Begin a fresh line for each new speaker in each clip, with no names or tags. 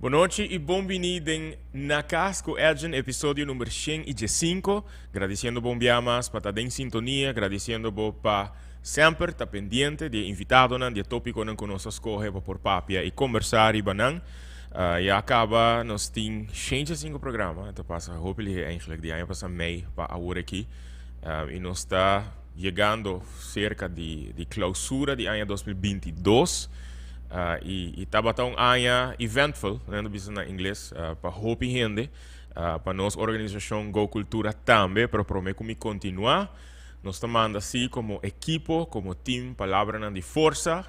Boa noite e bem-vindo na Casco Edgen, episódio número 105. Agradecendo bom mais para estar em sintonia, agradecendo para sempre estar pendente de invitado, de tópico que nós escolhe para por papia e conversar e banan. E acaba, nós temos 105 programas, então passa, hopefully, eigenlijk, die passa mei para agora aqui. E nós está chegando cerca de clausura de ano 2022. E estava um ano eventful, né, no inglês, para hopi gente, para nossa organização Go Cultura também, para prometer continuar. Nós estamos assim como equipo, como team, palavra de força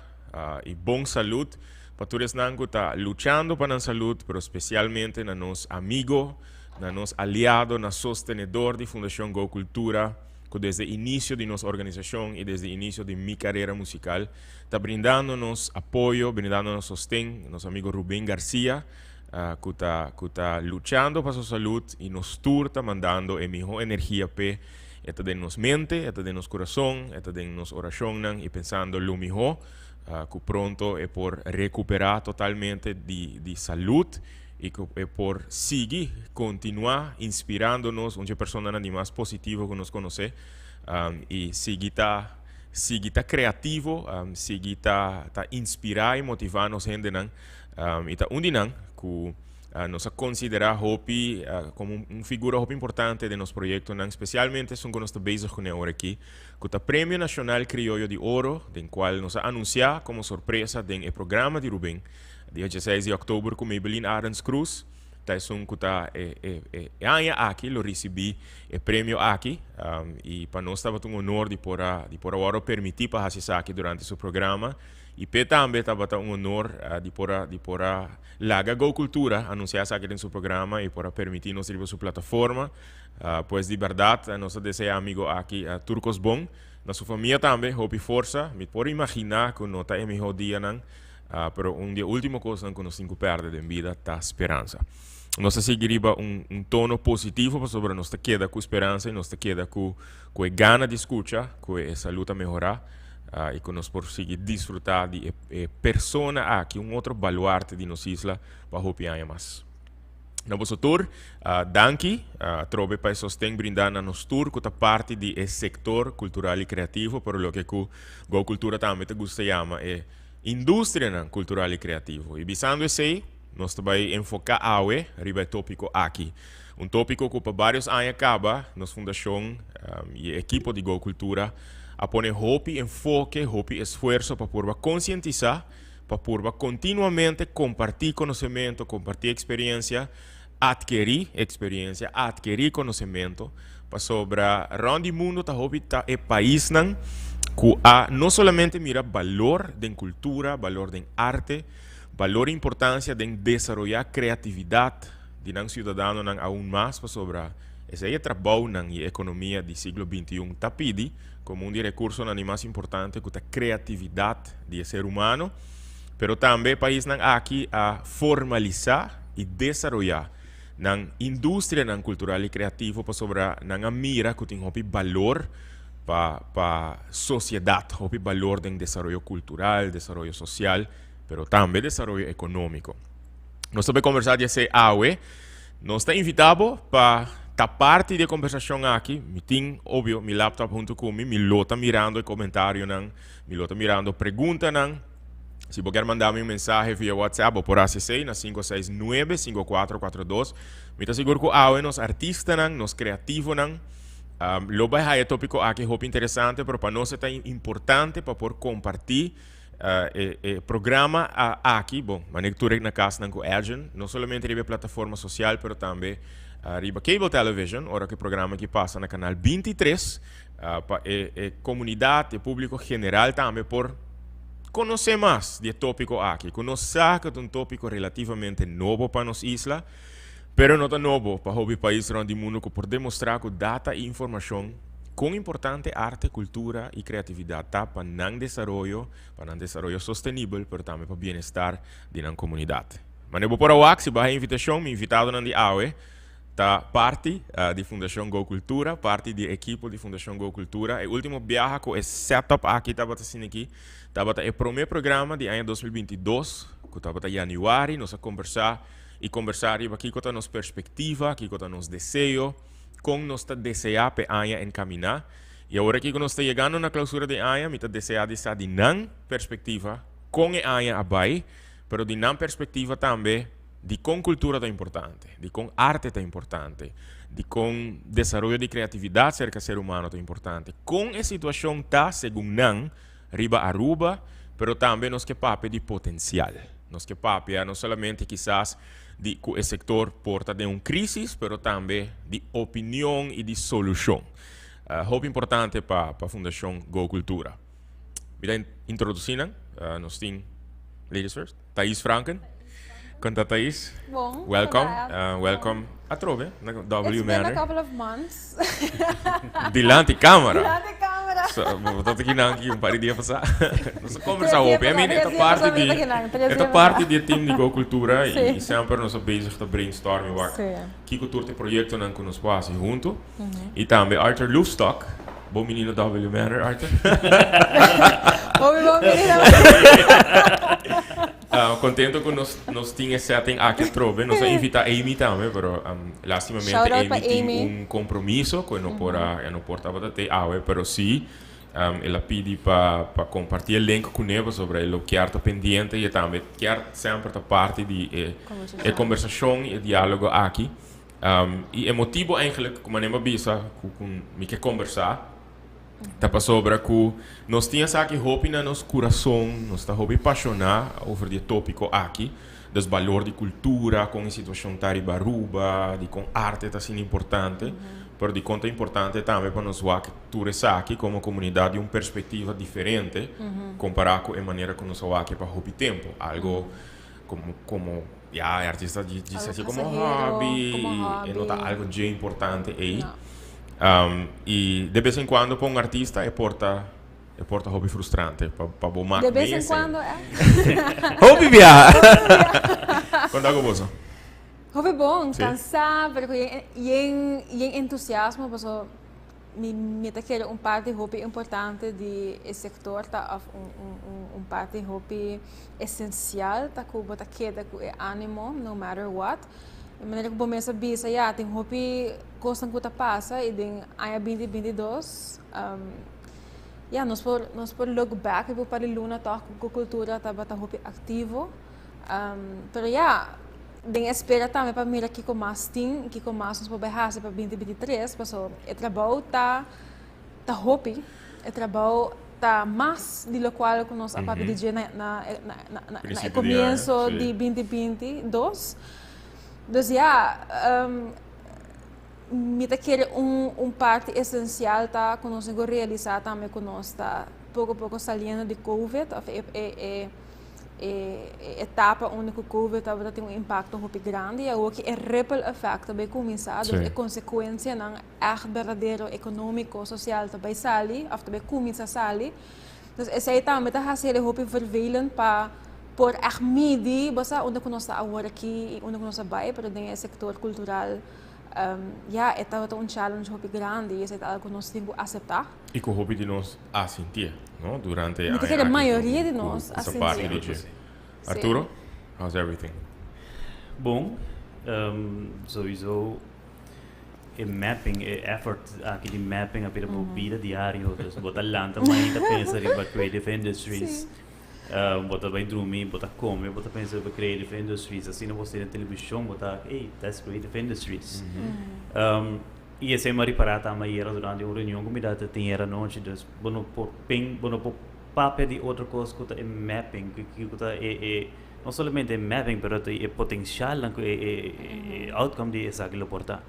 e bom saúde, para todos que estão lutando para a saúde, mas especialmente na nos amigos, na nos aliados, na sostenedor da Fundação Go Cultura, que desde o início de nossa organização e desde o início de minha carreira musical está brindando-nos apoio, brindando-nos sostén, nosso amigo Rubén Garcia, que está lutando para sua saúde e nos está mandando a melhor energia para de nossa mente, de nosso coração, de nossa oração e pensando o melhor, que pronto é por recuperar totalmente de saúde e por seguir, continuar inspirando-nos, uma pessoa mais positiva que nos conhece, e seguir tá criativo, seguir tá inspirar e motivar nos gente, e tá que nos considera Hopi como uma figura Hopi importante de nosso projeto, especialmente são que nós estamos bezig com agora aqui, que o Prêmio Nacional Criollo de Ouro, do qual nos anunciar como surpresa do programa de Rubén, dia 16 de outubro, com Maybelline Arends Cruz. Então, aqui, eu recebi o prêmio aqui, e para nós estava um honor de por agora permitir para fazer aqui durante o programa. E também estava um honor de por Laga Go Cultura anunciar aqui em seu programa e por permitir nos ir para sua plataforma. Pois de verdade, nós desejamos amigo aqui, Turcos Bom, na sua família também, Hope e Força. Me pode imaginar que não está em melhor dia, pero dia última coisa que nós temos perde de vida está a esperança. Nós seguiríamos tono positivo sobre nós queda com esperança e nós queda com gana de escutar, com a saúde a melhorar e que nós conseguir desfrutar de persona aqui, outro baluarte de nossa isla para hopiar mais. Na nosso tour, danke, trobe para sostém brindar na nosso tour, que é parte do setor cultural e criativo, por lo que Go Cultura também te gusta chama é indústria cultural e criativo. E visando esse, nós também enfocar awe riba tópico aqui. Tópico que por vários anos acaba, nossa fundação e equipe de Go Cultura a poner hopi enfoque, hopi esforço para por conscientizar, para por continuamente compartir conhecimento, compartir experiência, adquirir conhecimento, para sobre onde o mundo está hopi tá é país não que não somente mira valor de cultura, valor de arte, valor e importância de desenvolver criatividade de um cidadão aún mais sobre esse trabalho na economia do século XXI está pedindo como um recurso mais importante que a criatividade do ser humano, mas também o país aqui a formalizar e desenvolver na indústria cultural e criativa sobre a mira que tem valor para a sociedade, o valor de desenvolvimento cultural, desenvolvimento social, mas também desenvolvimento econômico. Nós também conversar desse AUE, nós estamos invitados para estar parte da conversação aqui. Me tem, óbvio, meu laptop junto comigo, me lota mirando comentário, me lota mirando pergunta. Se você quer mandar-me mensagem via WhatsApp ou por ACC na 569-5442, me está seguro que o AUE, nos artistas, nos criativos, lo vai tópico aqui é interessante, mas para nós é importante para por compartilhar o programa aqui, bom, maneira na casa com Edgen, não somente riba plataforma social, mas também riba cable television, ora que programa que passa no canal 23, para a comunidade, o público general também por conhecer mais de tópico aqui, conhecer que é tópico relativamente novo para nossa isla, pero não é novo para o país onde o mundo que por demonstrar que data e informação com importante arte, cultura e criatividade para não desenvolvimento sustentável, mas também para o bem-estar da comunidade. Mas eu vou por aqui, se vai a invitação, me invitado na AUE, tá parte da Fundação Go Cultura, parte da equipe da Fundação Go Cultura. O último viagem com esse setup aqui, estava assim aqui, estava o primeiro programa de ano 2022, que estava em janeiro, nós a conversar e conversar aqui com a nossa perspectiva, aqui com a nosso desejo, com nossa desejar para AIA encaminar. E agora que nós estamos chegando na clausura de AIA, me está desejando essa de não perspectiva com a AIA abai, pero de não perspectiva também de com cultura é importante, de com arte é importante, de com desenvolvimento de criatividade cerca do ser humano é importante. Com a situação tá, segundo não, riba aruba, pero também nós que pape de potencial. Nós que pape não somente quizás de que o setor porta de uma crise, pero também de opinião e de solução. Hope importante para a Fundação Go Cultura. Me introduzindo, nós temos, ladies first, Thais Franken. Conta Thais.
Bom,
welcome a Trove, na W
It's
Manor.
been a couple of months.
Dilante câmera.
Dilante câmera.
Vou aqui não, par de dias passar. Nós conversamos hoje. I mean, esta parte do time de Go Cultura e sempre nós bezig te brainstorming waar. Que cultura tem projeto não que nós passamos junto. E também Arthur Loofstock. Bom menino W Manor, Arthur.
Bom menino.
Contento que nós tínhamos setting aqui trove, nós invita Amy também, pero lastimamente Amy tem compromisso que não porta bater água, pero sim, ela pede para compartilhar o link com ela sobre o que está pendente e também quer sempre a parte de conversação e diálogo aqui. E o motivo eigenlijk, como a gente bisa com me que conversar, tá sobre que nós tínhamos aqui hope na nosso coração, nós tá hope apaixonar over o tópico aqui, dos valores de cultura, com a situação tari baruba, de com arte tá sendo importante, pero de conta importante também para nós que todos aqui como comunidade uma perspectiva diferente, comparar com a maneira que nós aqui para hope tempo, algo como artista diz assim como hobby, e não tá algo de importante aí. E de vez em quando para um artista porta hobby frustrante para bom marcar.
De vez em quando
hobby viajar. Quando algo bom.
Hobby bom, cansar, porque em entusiasmo, porque me te quero parte hobby importante de sector tá um parte hobby essencial tá que bota queda com ânimo no matter what. De maneira que começa a bisa, tem hobby gostam que passa e tem aí 2022 nós por look back e para luna tá com cultura tá bata hobby ativo pero tem espera também para mirar que com mais tem que com mais nós por berrar para 2023 passou o trabalho tá hobby o trabalho tá mais de lo qual que nós a pedir na começo de 2022. Então, me quer parte essencial tá que nós realizar também que nós está pouco a pouco saindo de Covid, etapa onde o Covid tem um impacto muito grande e o que é ripple effect também começar, então é consequência não echt verdadeiro econômico, social também sali, ou também começa a sali. Então esse aí também tá sendo muito vervelend para por echt medir, basta onde nós está agora aqui, onde nós vai para o setor cultural, é um challenge muito grande e é algo que nós temos que aceitar.
E que o hobby de nós a sentir, não? Durante
a maioria de nós a sentir.
Arturo, how's everything?
Bom, sowieso mapping, effort aqui de mapping a pela vida diário, dus bota lanta, mas ainda pensa em creative industries. Bota vai dormir, bota comer, bota pensar em creative industries, assim não você na televisão, bota, that's creative industries. E esse é uma reparada também era durante uma reunião como data tem era noite, dus bono por papel de outra coisa que é mapping, que é não somente mapping, mas é potencial, é outcome de essa que lo porta.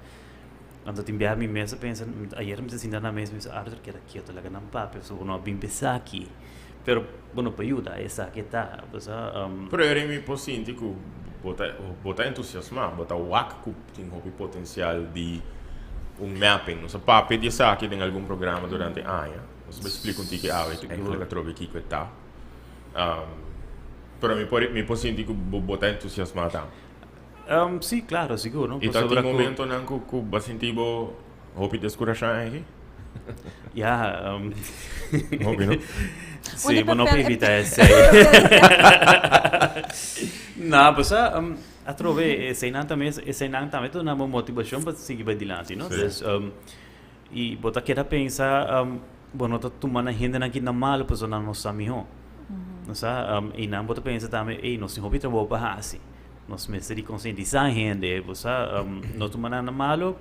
Então tem bem mesa pensa, ayer me sinta na mesa, Arthur que era quieto, lá que não papel, so não bem pensar aqui. Pero bueno para ayuda essa que tá,
pero eu me sinto que bota entusiasmado, bota que tem potencial de mapping, não sei papel de saque em algum programa durante ano. Você explica que eu trovo aqui que tá. Pero me sinto que bota entusiasmado.
Sim, claro, seguro.
E tá tem momento não que você sente hope de escuração aqui?
Hope não? Sim, mas não para evitar essa. Não, mas a trove esse não também tu na motivação para seguir para adiante, não? Então, e bota que era pensar bueno tu mana ainda na que na mal para zona nossa amigo. Não sabe? E não bota pensar também, ei, nós não podemos trabalhar para assim. Nós precisamos conscientizar a gente, você não tu mana na malo,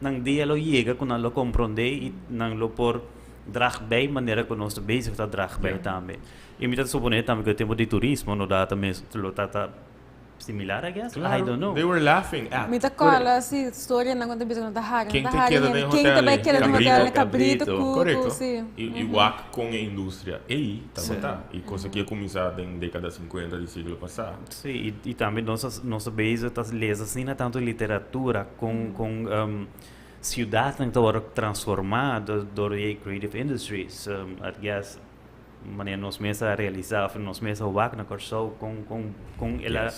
não dia lo chega quando lo compreender e não lo por drag bij maneira que nós bezig está drag bij também. E me dá suponer também que o tempo de turismo não dá também lo tá similar, I guess.
Claro,
I don't know.
they were laughing at.
Me cola assim, história não quando bisog na Haga.
Quem te queda no
Quem também queda no
Cabrito.
hotel Cabrito,
Correto.
sim.
E wak com a indústria. E tá. E coisa que ia começar na década 50 do século passado.
Sim, e também nossa base está lesa assim na tanto literatura com cidade que está transformada do creative industries. I guess maneira nós mesmos a realizar, nós mesmos a wak na corso com ela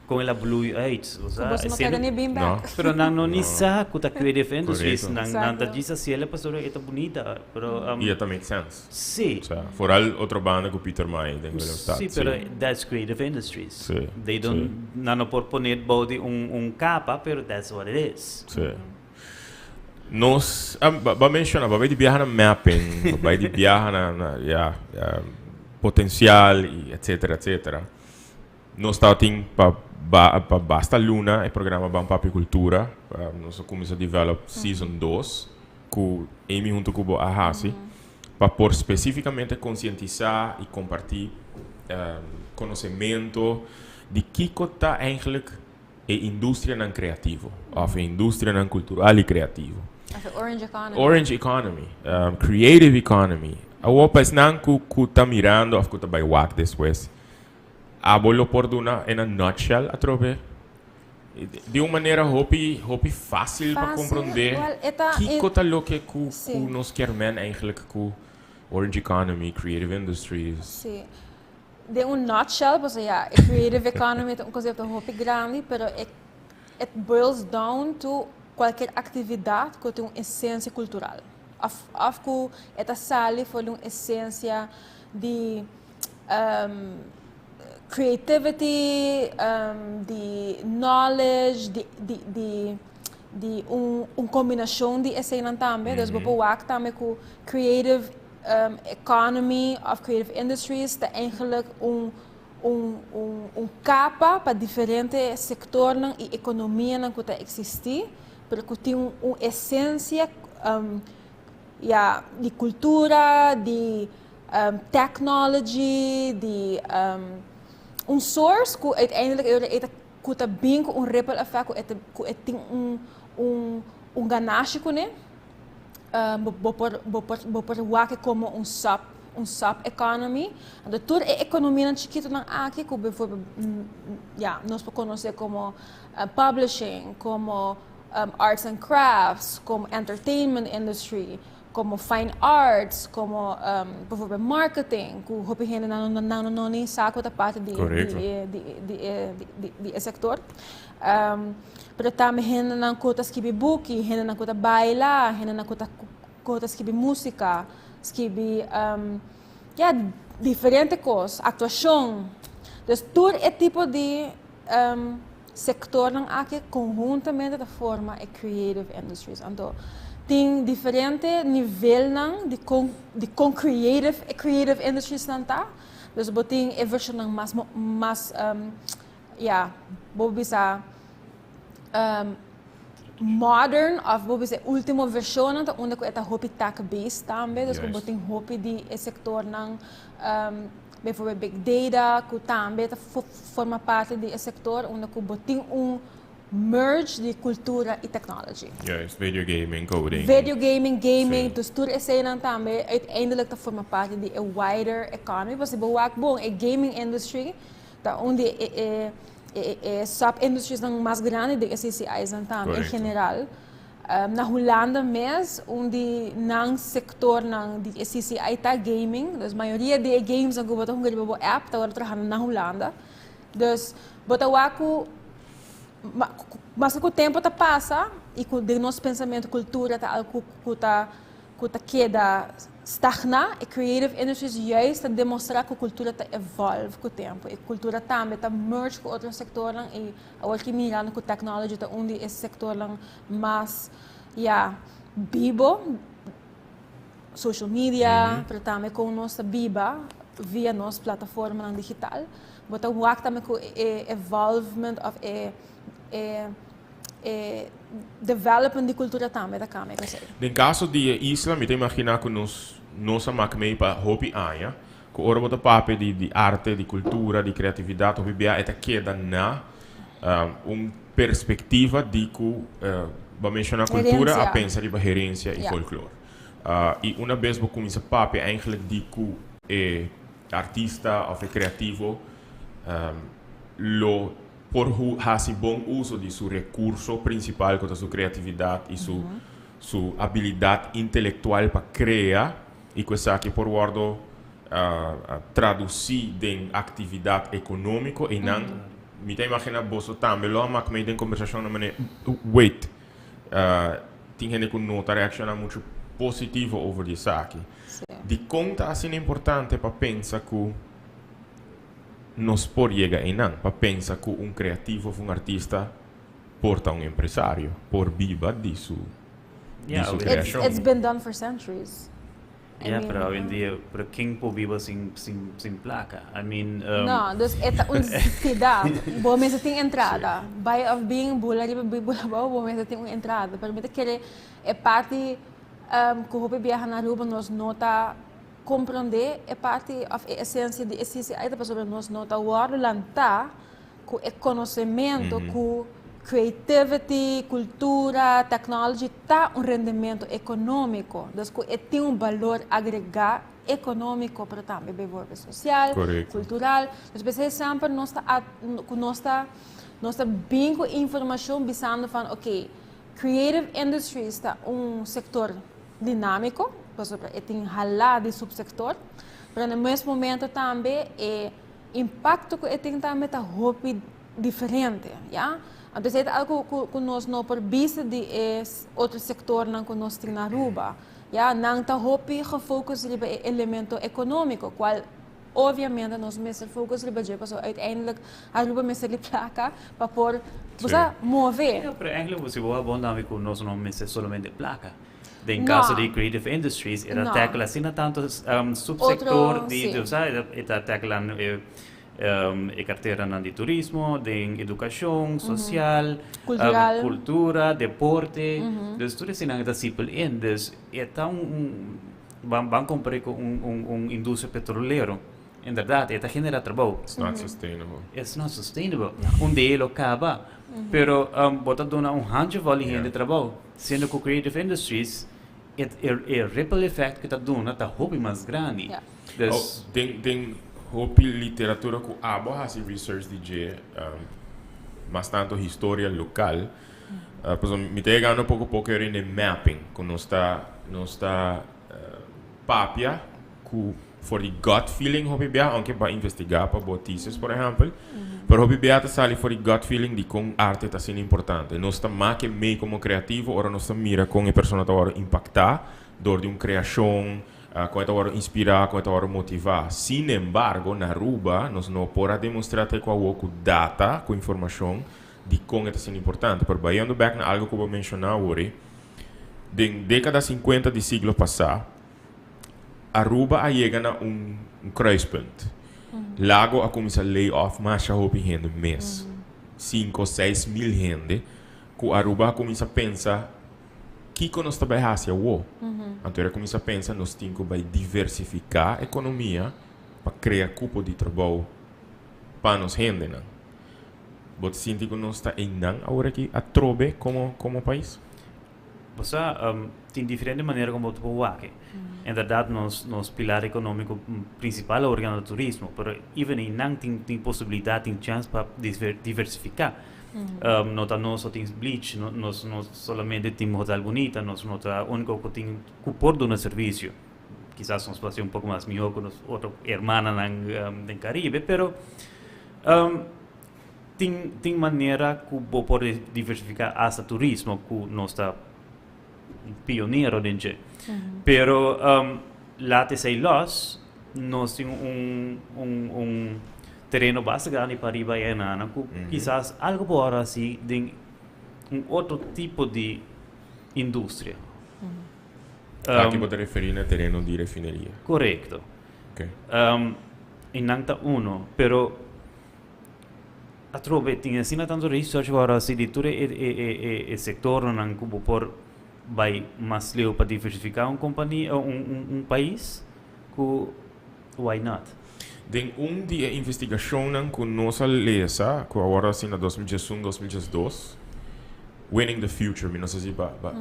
com ela blue age,
Você não quer nem bem back.
Pero não ni sa kuta creative industries
Correcto.
nang ta disa si ela pastor ita bonita, pero
E it makes sense.
sí.
O sea, vooral outra banda com Peter May, denk ik wel staat.
Sí, pero that's creative industries.
Sí,
They don't nano por poner body capa, pero that's what it is.
Sí. Nós, ba mencionar, ba de viajar na mapping, ba de viajar na potencial e etc. Nós está tem para Basta Luna, é programa Bam Papicultura, nós começamos a develop season 2, com Amy junto com a Hasi, para por especificamente conscientizar e compartilhar conhecimento de que está eigenlijk a indústria não criativo, ou a indústria não cultural e criativo.
Orange economy.
Orange economy, creative economy. A opas não que está mirando, ou que está by WAC depois. A bolo por duna em a nutshell a trove. De uma maneira hopi fácil para compreender que cota lo que nos querem eigenlijk com Orange economy, creative industries.
Sim. De nutshell, porque a creative economy é conceito hopi grande, pero it boils down to qualquer atividade que tem uma essência cultural. Afco esta sali foi uma essência de creativity, de knowledge, de combinação de essência também. Então, vou falar também com creative economy of creative industries, é eigenlijk capa para diferentes setores e economia que está existir, porque tem uma essência de cultura, de technology, de source que uiteindelijk está bem com ripple effect, que tem ganache com ele, por wake como sub economy. Então toda a economia chiquita não aqui, que bijvoorbeeld nós podemos conhecer como publishing, como arts and crafts, como entertainment industry, como fine arts, como bijvoorbeeld marketing, que hopi gente não nem sabe a parte de sector. Pero também gente não conta escrever book, gente não conta bailar, gente não conta escrever música, escrever diferentes coisas, atuação. Então todo esse tipo de sector não aqui conjuntamente da forma é creative industries. Então tem diferente nível de creative industries não tá. Então tem a versão mais vou dizer modern of vou dizer última versão onde que é hopi tech based também. Então tem hopi de sector não bijvoorbeeld big data que também forma parte de sector onde que tem merge de cultura e tecnologia.
Yes, video gaming, coding.
Video gaming, dus tudo isso aí também uiteindelijk forma parte de a wider economy. Você vai bom a gaming industry, tá onde sub-industries mais grandes de SCIs também em geral. Na Holanda mesmo, onde não sector de SCI está gaming, a maioria de games que você tem app está trabalhando na Holanda. Dus mas com o tempo está passa e com o nosso pensamento cultura está algo que queda stagnar, e creative industries juist te demonstrar que a cultura está evolve com o tempo. E a cultura também está merge com outros setores e agora que mirando com a tecnologia está onde esse setor mais vivo, social media, para também com nossa biba via nossa plataforma digital. Mas o work também com evolvement of development de cultura também da câmera.
No caso de Isla, me imaginar que nossa máquina para hobby aya, que ora bota papel de arte, de cultura, de criatividade, hobby bia, eta queda na perspectiva de que va mencionar cultura, a pensar em gerência e folclore. E uma vez que começa papel, eigenlijk de que artista ou criativo por hacer bom uso de su recurso principal, que é sua criatividade e sua habilidade intelectual para criar, e que isso aqui por guardo traduzir em atividade econômica e não me imagina você também lá, mas me tem conversação na maneira wait, tem gente que nota reacciona muito positivo over isso aqui. De conta assim é importante para pensar que nos pode chegar em não, para pensar que criativo, artista, porta empresário, por viva disso.
It's been done for centuries.
Pero hoy en día, para quem pode viver sem placa? I mean,
não, dus é uma cidade. Bom, mas tem entrada. By of being bulari, bom, mas tem uma entrada. Permite que é parte que o viaja na rua nos nota compreender é parte da essência de essência aí da pessoa nos nota o lantar com o conhecimento com creativity, cultura, tecnologia tá rendimento econômico, então tem valor agregado econômico para também desenvolvimento social, cultural. Então, você sempre nós está bem com informação visando van creative industries está setor dinâmico, tem halá de subsector, mas no mesmo momento também impacto que tem também está hobby diferente, Então é algo que nós não por vista de outro setor não que nós temos na Aruba, não está hobby gefocust op elemento econômico, qual obviamente nós mesmo focus op budget, so uiteindelijk Aruba mesmo de placa para por você mover.
Pero eigenlijk você vai bom nome que nós não mesmo somente placa. Em caso de creative industries, era tecla assim tanto subsector de sabe, era tecla e carteira de turismo, de educação social, cultura, deporte, dus tudo isso não é simples ainda. É tão vamos comparar com indústria petroleira. Em verdade, está genera trabalho.
It's not sustainable.
It's not sustainable. Dia ele acaba, pero bota dona handjevol de trabalho. Sendo que creative industries é ripple effect que está dona tá hobby mais grande.
Tem hobby literatura que abo hasi research DJ bastante história local. Pues me te ganando pouco em mapping, que nós está papia que for the gut feeling hobby bia, anche para investigar para notícias, por exemplo. Pero hobby bia sale for the gut feeling de com arte está sendo importante. Nós está mais que meio como criativo, ora nós está mira com a pessoa está a impactar, dor de uma criação, com está a inspirar, com está a motivar. Sin embargo, na Aruba, nós não podemos demonstrar com data, com informação de como está sendo importante. Por baiando back na algo que eu vou mencionar hoje, de década 50 do século passado, Aruba chega a kruispunt. Lago a começar a lay off mais gente mês. 5 ou 6 mil gente. Que Aruba começa a pensar que nós está vai fazer o. Então ele começa a pensar nós temos que diversificar a economia para criar cupo de trabalho para nós gente, não. Você sente que nós está em agora aqui a trobe como país?
Você tem diferente maneira como tu pode em verdade, nos pilar econômico principal é o turismo, mas even em não tem possibilidade, tem chance para diversificar. Nós só temos bleach, nós somente temos hotel bonita, nós não tá único que tem cupor de um serviço. Quizás uma situação pouco mais melhor que outra irmã no Caribe, mas tem maneira que pode diversificar esse turismo que nós está pioneiro dentro. Pero laten zij los, nós temos terreno bastante grande para arriba e nana, quizás algo por assim de outro tipo de indústria.
Aqui pode referir a terreno de refineria.
Correto.
Ok.
In nangta uno, pero a trobe tinha sina tanto research agora assim de tudo e setor não cubo por vai mais leu para diversificar companhia país que why not?
Den die investigationen kon nós lesa, que agora assim na 2011, 2012, Winning the Future, não sei se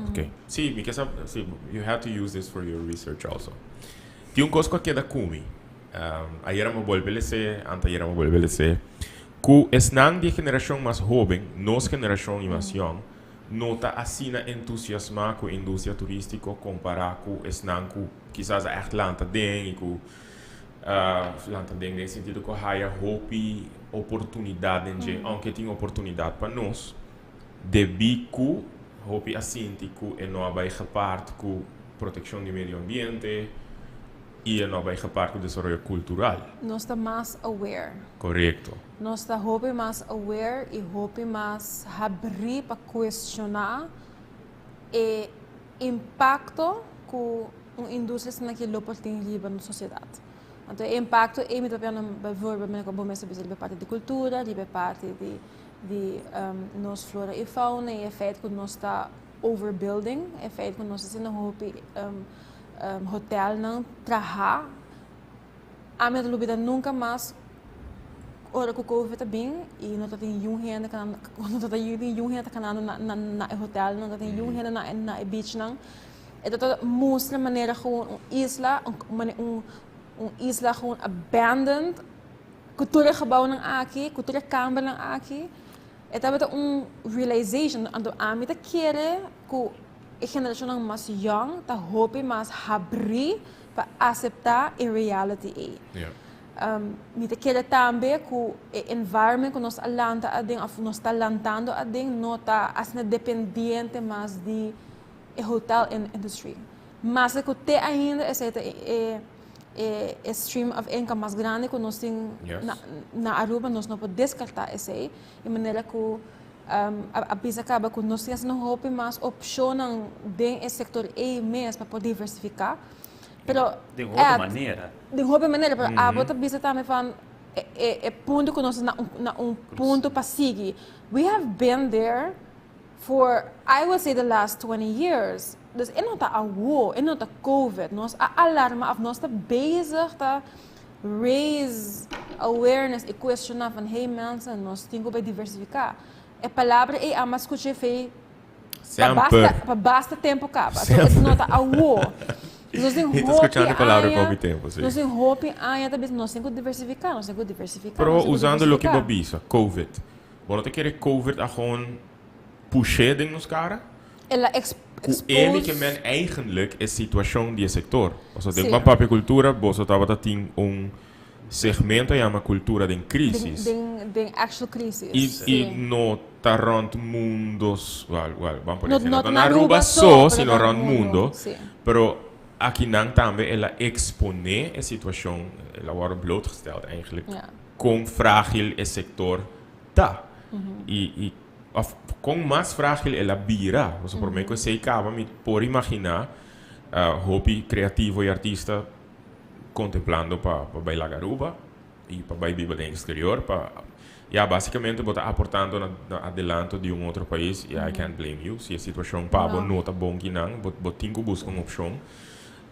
okay. Sim, because you had to use this for your research also. Tinha coisa que da Kumi. Ayer me volver anteayer me volver que esnan de geração mais jovem, nossa geração mais young, nota assim na entusiasma com a indústria turística comparar com esnan que quizás a Atlanta den e com Atlanta den no sentido que há hope oportunidade em aunque tem oportunidade para nós debi que hope assim que é não vai parte com proteção do meio ambiente e não vai parte com desenvolvimento cultural.
Nós estamos mais aware.
Correto.
Nós estamos mais aware e mais abrir para questionar o impacto que uma indústria naquele tem na sociedade. Então, o impacto é muito bem parte de cultura, de parte de nossa flora e fauna, e o efeito que nós está overbuilding, o efeito que nós está hotel não trabalha, a minha dúvida nunca mais ora que o Covid está bem e não tem gente que na hotel, não tem gente na beach não. Então mostra maneira gewoon isla isla gewoon abandoned, cultura gebouw ng aqui, cultura kamer ng aqui. Então realization ando ami ta kere ku a geração mais young ta hope mais abrir para aceitar a reality mita kere também que o environment que nós alanta ading nós está lantando ading nota as na dependente mais de hotel industry. Mas que te ainda é stream of income mais grande que nós temos na Aruba, nós não podemos descartar esse de maneira que a bisa acaba que nós temos não hope mais opção dentro do setor mesmo para poder diversificar.
Pero de outra maneira.
De outra maneira, pero a outra bisa também fan é ponto que nós na ponto para seguir. We have been there for I would say the last 20 years. Dus in dat war, in dat COVID, nós a alarma af nós está bezig te raise awareness e questionar van hey mensen, nós temos que diversificar. A palavra é a mas que fei para basta tempo acaba. Então é nota a war. Nós temos que
escuchando a palavra por muito tempo, sim.
Nós temos hope também nós temos que diversificar, nós temos que diversificar.
Pero usando o que babisa, COVID. Você não quer COVID a gewoon pushen ding nos cara?
Ela
ele que men eigenlijk é situação de sector. Você tem uma papicultura, você estava tendo segmento chama cultura de crise.
De actual crise.
E não está rond mundos, vamos por exemplo, não na Aruba só, sino rond mundo. Pero aqui não também ela expone a situação, ela wordt blootgesteld eigenlijk, com frágil o sector tá. E com mais frágil ela vira. Você por mim que sei acaba me por imaginar hobby criativo e artista contemplando para bailar garuba e para bailar no exterior para basicamente botar aportando na adelanto de outro país e I can't blame you se a situação pabo não tá bom que não botinho busca uma opção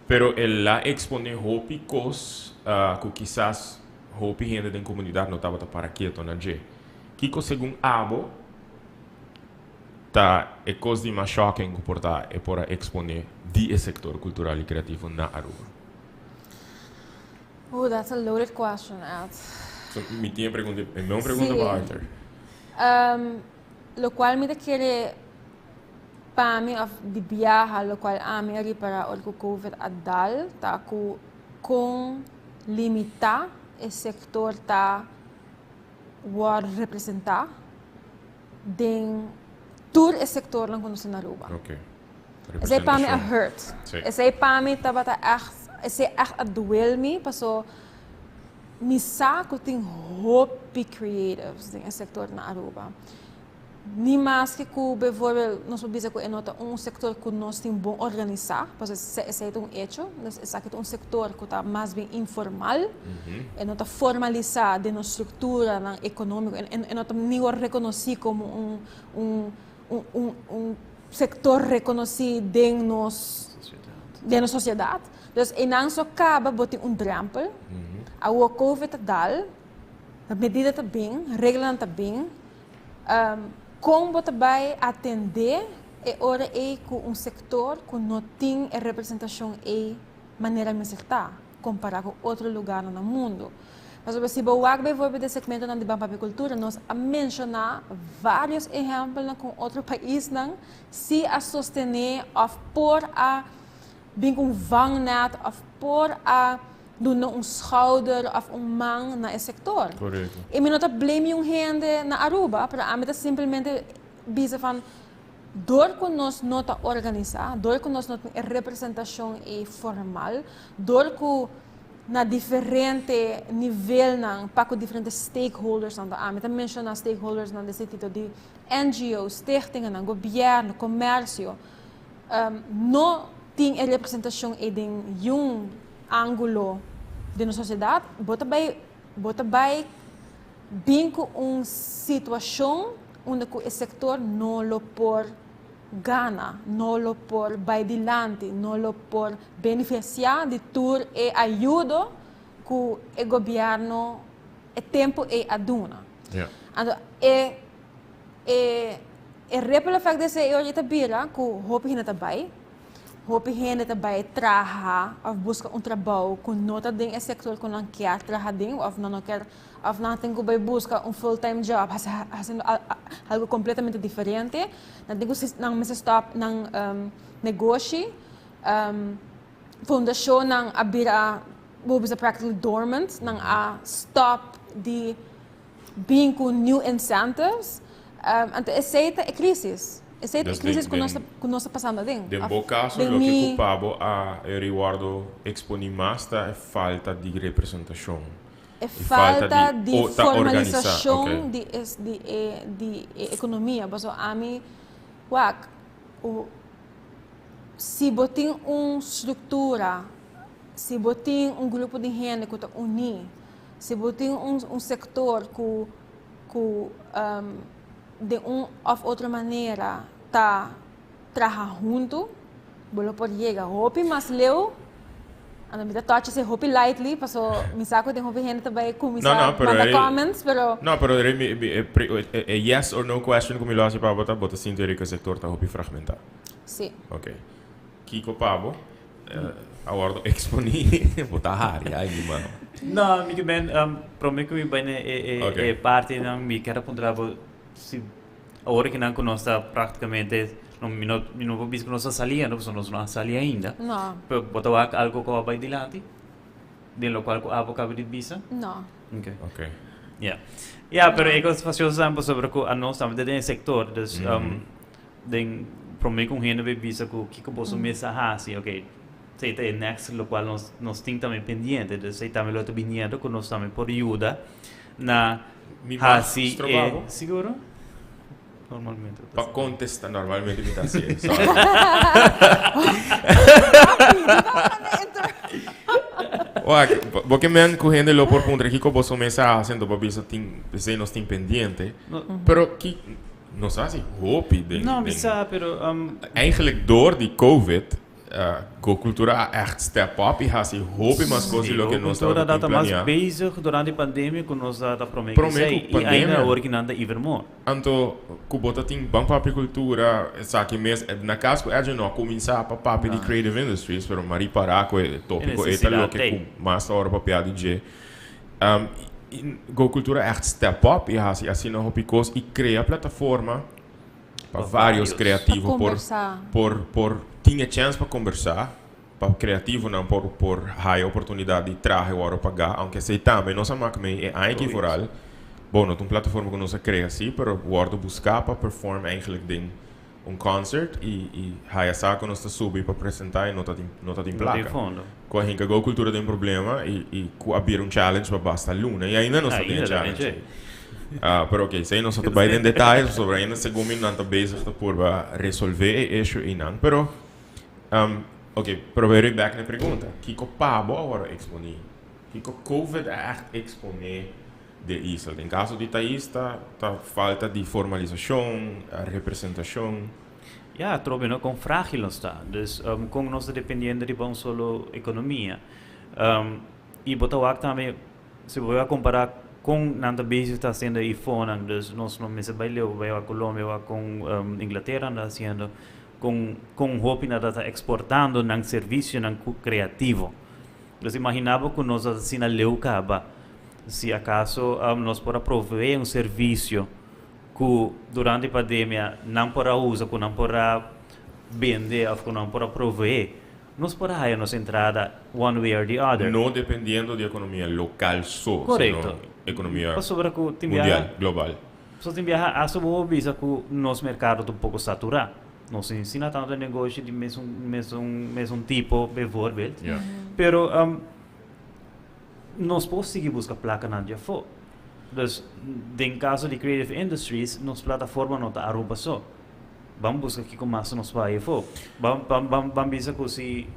pero ela expone hobby cos que quizás hobby gente da comunidade não estava para quieto na G que segundo abo é coisa de mais shocking que é por exponer de sector cultural e criativo na Aruba.
Oh, that's a loaded question, Ad.
So, me tinha pergunta para Arthur.
Lo qual me quer para mim de viajar, lo qual a mim ali para o COVID adal, tá com limitar o sector tá war representar den todo esse sector não conhece na Aruba.
Ok.
Esse é para mim a hurt. Esse é para mim estava esse echt doel me, paso mi saco tem hope creatives em sector na Aruba. Ni mais que bijvoorbeeld, nós podemos que nota sector que nós tem bom organizar, porque esse é hecho, esse é sector que está mais bem informal, e nota formalizar de nossa estrutura econômica, e nota nem reconhecer como sector reconhecido de nossa sociedade. Então, e não só acaba botar drempel, a COVID está dal, a medida está bem, a regra está bem, como você vai atender é hora é com sector que não tem a representação de maneira mais certa comparado com outro lugar no mundo. Mas se você vai ver o segmento de apicultura, nós a mencionar vários exemplos com outro país se a sostener ou por a bem com vangnet ou por a doen schouder of mão na sector.
Correto.
E me nota blame gente na Aruba, para a mim simplesmente bisa van door que nós nota organizar, door que nós nota representação formal, door que na diferente nível para diferentes stakeholders na a mim também menciona stakeholders na desse tipo de NGOs, stichtingen, governo, comércio, não tem representação de ângulo de nossa sociedade, bota vai bem com uma situação onde o sector não lo por gana, não lo por vai dilante, não lo por beneficiar de tur e ajuda que o governo e tempo e aduna.
Yeah.
Então, repela fact desse eu já bira que o hope hinata bai. Hope gente também trabalhar ou busca trabalho com nota dentro do sector que não quer trabalhar dentro ou não quer ou não tem que buscar full-time job fazendo algo completamente diferente. Não tem que não stop não negócio fundação não abrir a bobo practically dormant não a stop de being com new incentives então essa é a crise. Essa é a crise que nós estamos passando dentro.
De bom caso, o que culpado a riguardo exponer mais é falta de representação.
É falta de formalização de economia. Porque a mim, se botem uma estrutura, se botem grupo de gente que está unido, se botem sector que de ou outra maneira tá trabalhar junto, bolo por chegar hope mas leu a minha touch se hope lightly passou me saco de hope gente também começar mandar comments pero
não pero é yes or no question como eu para botar sim teoria que o setor tá hope fragmentado.
Sim.
Ok. Kiko Pabo agora exponer botar área aí mano.
Não, amigo bem, prometo que bem é parte não me quero apontar se a hora que não conosco praticamente não vou dizer que nós saímos, não nós não saímos ainda.
Não.
Botar algo que vai dilante, de lo qual a boca de visa?
Não.
Ok. Yeah, pero é que faz exemplo sobre que a nós estamos dentro do sector, dus den prometo com gente visa que posso mesa assim, ok. Sei é next lo qual nós tem também pendente, dus sei também outro vinhedo que nós também por ajuda na assim seguro. Normalmente.
Para contestar normalmente me está assim. Porque me correndo lo por contra que como começa haciendo para isso tem nós tem pendente. Pero que não sei se hope de.
Não, bisa, pero
eigenlijk door die COVID cultura echt step up e has hope mais coisas do que nós
estamos a mais bezig durante a pandemia com nós a prometer e ainda originando even more.
Então, kubota tem banco para agricultura, sabe mesmo na casa que a gente não começar para papo de creative industries, pero mari para com o tópico é que mais hora para piada de cultura echt step up e has assim não hopicos e cria plataforma para vários criativos por tinha chance para conversar para criativo não por high oportunidade de trazer o para pagar aunque sei também nossa máquina é ainda foral bom não tem plataforma que nós cria assim pero o buscar para perform eigenlijk ding concert e hai sa que nós está subir para apresentar e nota tem placa.
fundo.
Com a gente a cultura tem problema e abrir challenge para basta luna e ainda não tem challenge. Pero ok, sei nós está bem em detalhes sobre ainda segundo não está bezig por resolver isso e não, pero ok, probeer back na pergunta. Kiko pabo agora exponer. Kiko COVID exponer de isso. Em caso de Thaís, tá falta de formalização, representação.
Ja, trobe no com frágil está. Dus com nós dependendo de bom solo economia. E botar também se vou comparar com nada base está sendo iPhone, dus nós não me sabemos vai a Colômbia com Inglaterra anda sendo com hope nada está exportando nang serviço nang criativo. Dus imaginava que nós assim na leucaba se acaso nós para prover serviço que durante a pandemia não para usar, que não para vender, ou que não para prover, nós para aí nossa entrada one way or the other.
Não dependendo de economia local só,
correto.
Economia
mundial,
global.
Só tem viajar a sua visa que nosso mercado está um pouco saturado. Nós ensina tanto negócio de mesmo tipo, bijvoorbeeld.
Yeah.
Pero nós podemos seguir buscar placa na dia for. Dus, em caso de creative industries, nossa plataforma não está aruba só. Vamos buscar que como nós vai for. Vamos ver que se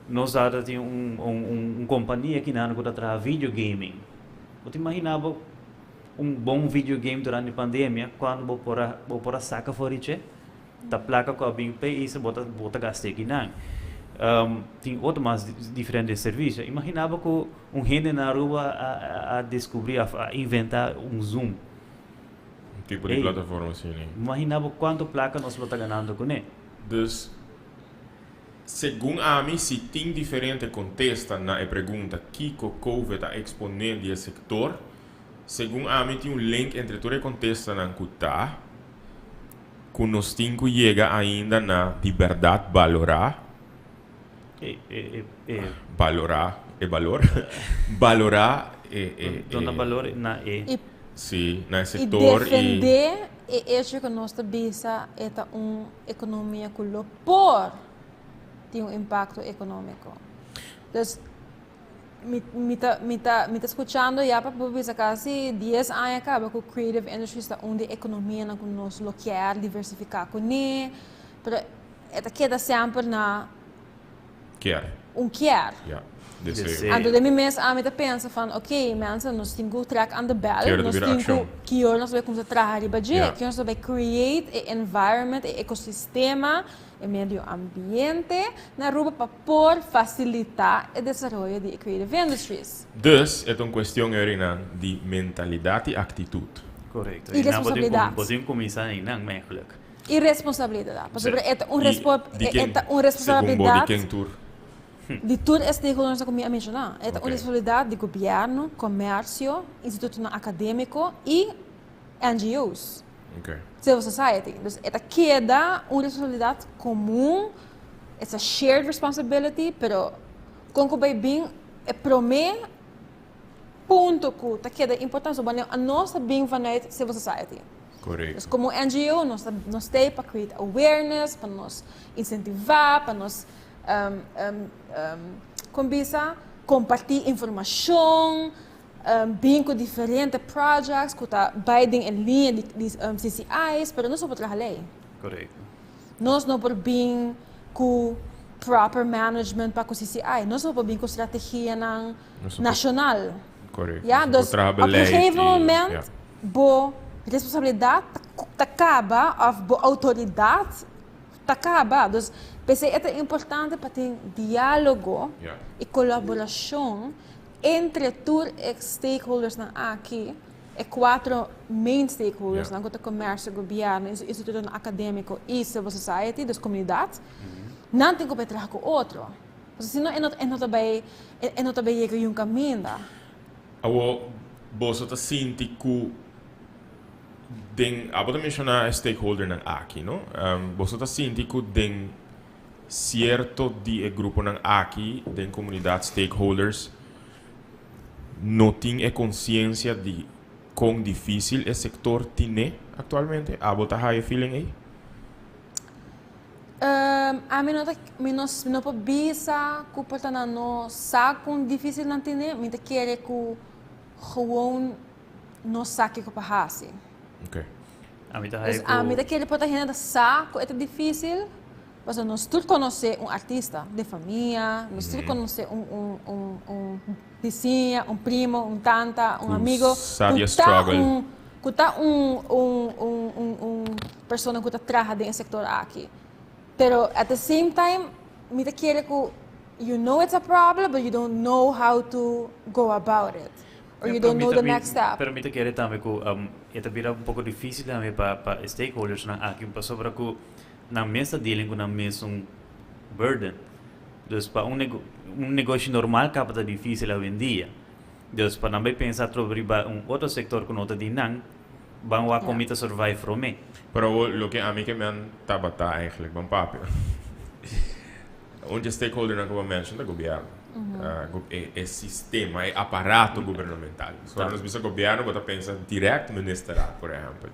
nós tem companhia que não está trabalhando videogaming. Você imaginava bom videogame durante a pandemia, quando vou por a saca fora de da placa com a bem e se bota gasto aqui não. Tem outros mais diferentes serviços. Imaginava que gente na rua a descobrir, a inventar Zoom.
Tipo de plataforma assim, né?
Imaginava quanto placa nós vamos ganhando com ele.
Dus, segundo a mim, se tem diferente contexto na pergunta que o COVID está exponendo esse sector, segundo a mim, tem link entre todo o contexto na cuta, que nós temos que chegar ainda na liberdade valorar. Valorar é valor. Valorar
Dona valor na
sim, na setor
e defender e acho que nossa bisa é uma economia que por tem impacto econômico. Então, me tá escutando já para bisa quase 10 anos acaba que o creative industry está onde a economia na que nós lo quer diversificar com ele, pero queda sempre na
quer.
Quer.
Ja,
Ando de mim mesmo, me pensa van, ok, mensen, nós temos que track aan de bel, nós temos que nós vamos trabalhar de budget, que nós vamos create a environment, a ecossistema, o meio ambiente, na rua para por facilitar o desenvolvimento de creative industries.
Dus, é uma questão de mentalidade e atitude.
Correto.
E responsabilidade.
Podemos começar em não eigenlijk.
E responsabilidade. É uma responsabilidade. De todos os stakeholders que eu mencionei. É uma responsabilidade do governo, comércio, instituto acadêmico e NGOs. Civil society. Então, queda uma responsabilidade comum, é uma shared responsibility, pero com o bem é promê ponto que queda importante sobre a nossa bem vanuit civil society.
Correto.
Então, como NGO, nós temos para criar awareness, para nos incentivar, para nos compartilhar informação, bem com diferentes projetos que estão bem em linha de CCIs, mas não só para trabalhar.
Correto.
Nós não podemos bem com proper management para o CCI, nós não podemos bem com estratégia nacional.
Correto.
Ja, dus op een gegeven moment, bo responsabilidade acaba, of bo autoridade acaba. Dus, pensei que é importante para ter diálogo e colaboração entre todos os stakeholders aqui, e 4 main stakeholders, o comércio, o governo, o instituto acadêmico e civil society, das comunidades, não tem que trabalhar com o outro. Senão, não está bem chegar um caminho.
Você está sentindo que vou mencionar stakeholder aqui, não? Você está sentindo que tem certo de grupo aqui, tem comunidade stakeholders, não tem consciência de quão difícil esse sector tem atualmente? Você está feeling aí?
A mim não pode bisa que porta na no saco difícil não tem, me te quer que gewoon no saque que passa.
Ok.
A
Me te quer porta renda saco é difícil. Mas nós tudo conhecer artista de família, nós tudo conhecer vizinha, primo, tanta, amigo.
Sabe a struggle.
Que tá pessoa que trabalha dentro do setor aqui. Pero at the same time, me te quer que you know it's a problem, but you don't know how to go about it. Or you don't know the next step.
Pero me te quer também que é vira pouco difícil também para stakeholders na aqui, para sobre que na mesa dealing com na mesa burden. Dus para negócio normal capta difícil hoje em dia. Dus para também pensar sobre outro setor que não está dinang, vão a comita survive from me.
Pero lo que a mí que me han tabata eigenlijk van papi. Onde stakeholder na como mention da governo. É sistema, é aparato governamental. Quando nós pensamos governo, você pensa direto ministerial, por exemplo.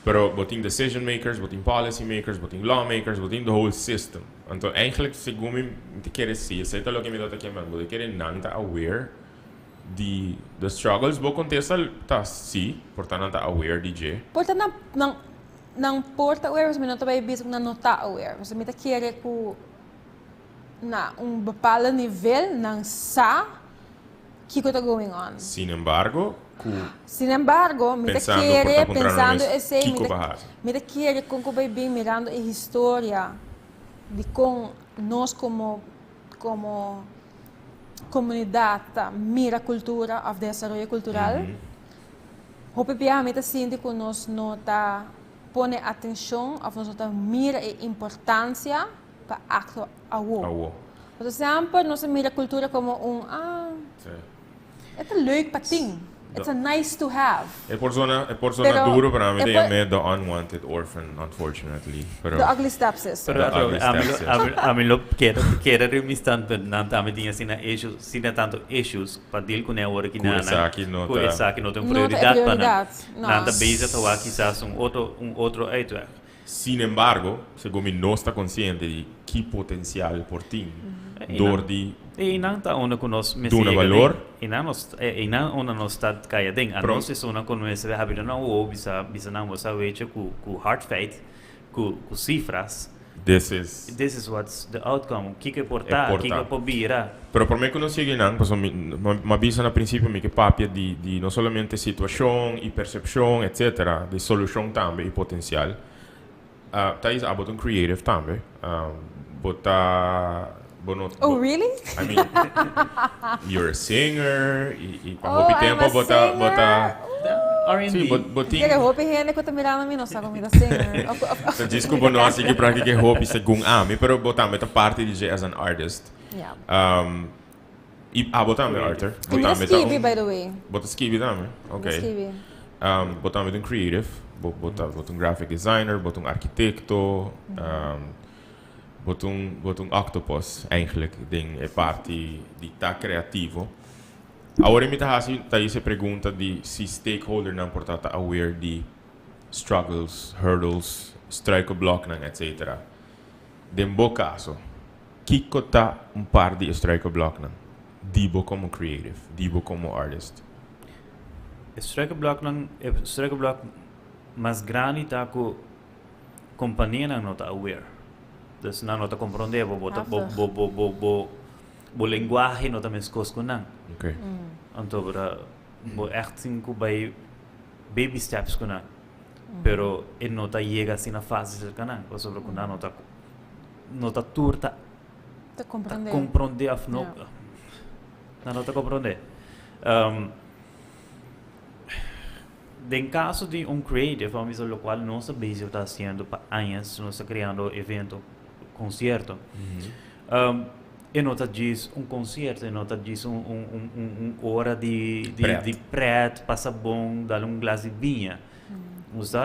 Pero botin decision makers, botin policy makers, botin lawmakers, botin the whole system. Então, eigenlijk, segundo me quer dizer, sei lá o que me dá aqui, mas você quer não estar aware de struggles, vou contestar, tá, sim, portanto, não está aware de J.
Portanto, não porta aware, mas não está bem visto que não está aware. Você me quer que na bepaalde nível não sabe o que está going on.
Sin embargo,
me quer pensando
me
quer com que vai bem mirando a história de como nós como comunidade mira a cultura of desenvolvimento cultural. Hope que me sinto que nós não tá põe atenção, ou nós não mira a importância para acto awo. Por exemplo, nós mira a cultura como é leuk para ting. It's a nice to have.
É por zona duro para mim, é the unwanted orphan, unfortunately.
The ugly stepsister.
A mim lo quero remistan não tá me tinha sina tanto issues para deal com a hora que essa aqui não tem prioridade para nada base to aqui quizás outro outro.
Sin embargo, segundo não está consciente de que potencial por ti, dor de
e não está onde conosco me
dona valor
e não onde nós está caia dentro a nós é uma conversa a habita não ou bisa não você veja com hard faith com cifras.
This is
what's the outcome. Que portar, que pobira.
Pero por mim que não chega não, porque me avisa no princípio me que papia de não somente situação e percepção, etc, de solução também e potencial. Tá is about um creative também.
Oh, really?
I mean, you're a singer e para hobby tempo bota
R&B.
Quer hobby rende que eu tô mirando mim não sabe como singer.
Desculpa não assim que para que hobby segundo me pero botar meta parte de as an artist.
Yeah.
E botar me Arthur.
Botar meta Skibi by the way.
Botar Skibi também. Okay. Botar meta um creative, botar um graphic designer, botar um arquiteto, botar um octopus eigenlijk ding é parte de tá criativo. Agora me tá essa pergunta de se stakeholder não porta aware de struggles, hurdles, strike block etc. De bom caso, que tá par de strike block não? Dibo como creative, dibo como artist.
Strike block mais grande tá com companhia não tá aware. Dus não está compreendendo, o linguagem não está mais conosco não.
Okay.
Então, bo echt cinco baby steps com não. Pero ele não está chega assim na fase de canal, ou sobre que não está turta.
Tá compreender.
Compreender af não. Não está compreender. Em caso de creative, vamos dizer, o qual nossa base está sendo para anos, nós está criando evento concerto. E não está diz concerto, e não está diz hora de pré, passa bom, dar glass de vinho.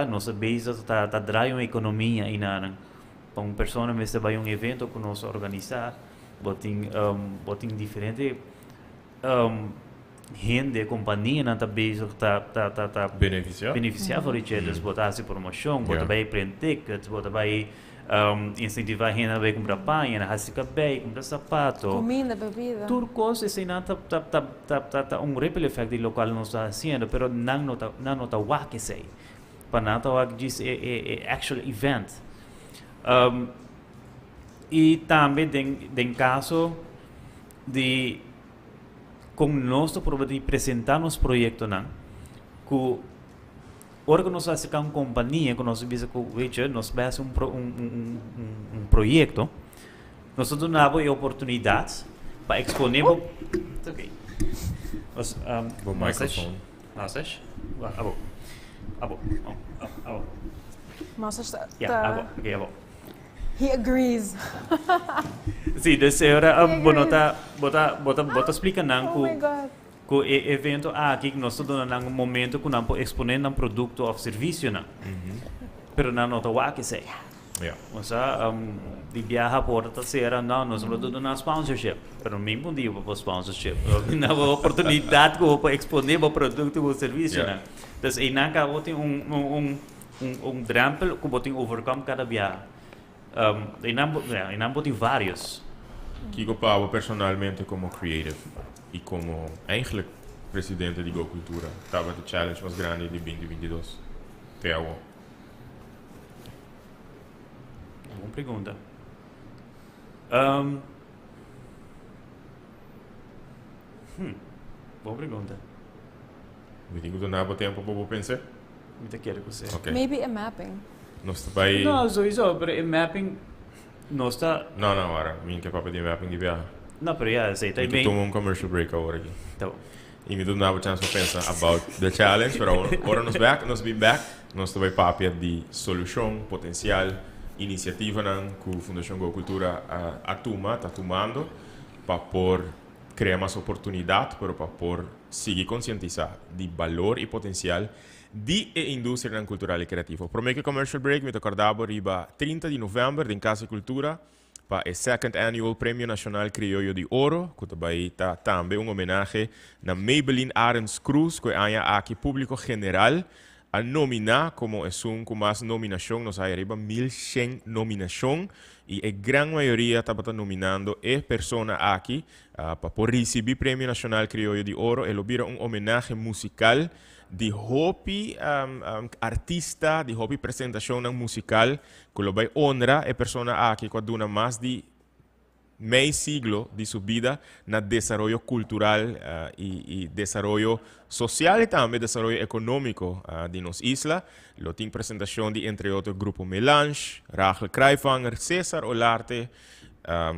Nossa base está draindo uma economia aí na para uma pessoa que vai evento que nós organizar, botem diferente gente, companhia na base está beneficiar por eles, botar essa promoção, botar vai print tickets, botar vai incentivar a gente a comprar pão, a rascar bem, comprar sapato.
Comida, bebida.
Tudo coisa assim não tá ripple effect do local não está fazendo, pero não tá o que sei. Para não tá o que diz é actual event. E também tem caso de com nós de apresentar nos projetos não, que hora que nós fazemos uma companhia, que nós nós fazemos um projeto, nós damos a oportunidade para exponer. Ok.
Bom microfone.
Nós
Mas está...
Ok.
He agrees.
Sim, dessa hora, bota explicar não
Oh my God.
que o evento aqui que nós estamos dando um momento que nós exponer um produto ou serviço não, pero não nota o que sei. Ou seja, de viajar por a ser não nós vamos dando sponsorship, pero mesmo dia para sponsorship, na oportunidade que para exponer o produto ou serviço não. Então aí não acaba tem drempel que botem overcome cada viagem. E não botem vários.
Que eu pago personalmente como creative e como eigenlijk presidente de Go Cultura estava o challenge mais grande de 2022. Até agora.
Boa pergunta. Boa pergunta.
Me digo do nada tempo para pensar.
Muito quero que você.
Okay.
Maybe a mapping.
Nós vai.
Não, sowieso, pero em mapping nós está.
Não, agora. Minha que papo de mapping de viagem.
Não, pero já sei, tá
bem.
bem.
Tomou commercial break agora aqui.
Tá bom.
E me deu uma chance para pensar about the challenge, pero agora nós back, nós vai papo de solução, potencial, iniciativa que a Fundação Go Cultura está tomando para por criar mais oportunidade, para por seguir conscientizar de valor e potencial de indústria cultural e criativa. Para o commercial break, me acordava riba 30 de novembro em Casa Cultura para o second annual Prêmio Nacional Criollo de Ouro, que está também homenagem na Maybelline Arends Cruz, que é aqui público geral a nominar como com mais nominação, nós arriba 1.100 nominação e a grande maioria está nominando persona aqui para receber Prêmio Nacional Criollo de Ouro e lobira homenagem musical de hobby artista, de hobby apresentação musical, que lo vai honrar a persona aqui que duna mais de meio siglo de sua vida no desenvolvimento cultural e desenvolvimento social e também desenvolvimento econômico de nossa isla. Lo tem apresentação de, entre outros, Grupo Melange, Rachel Kreifanger, César Olarte,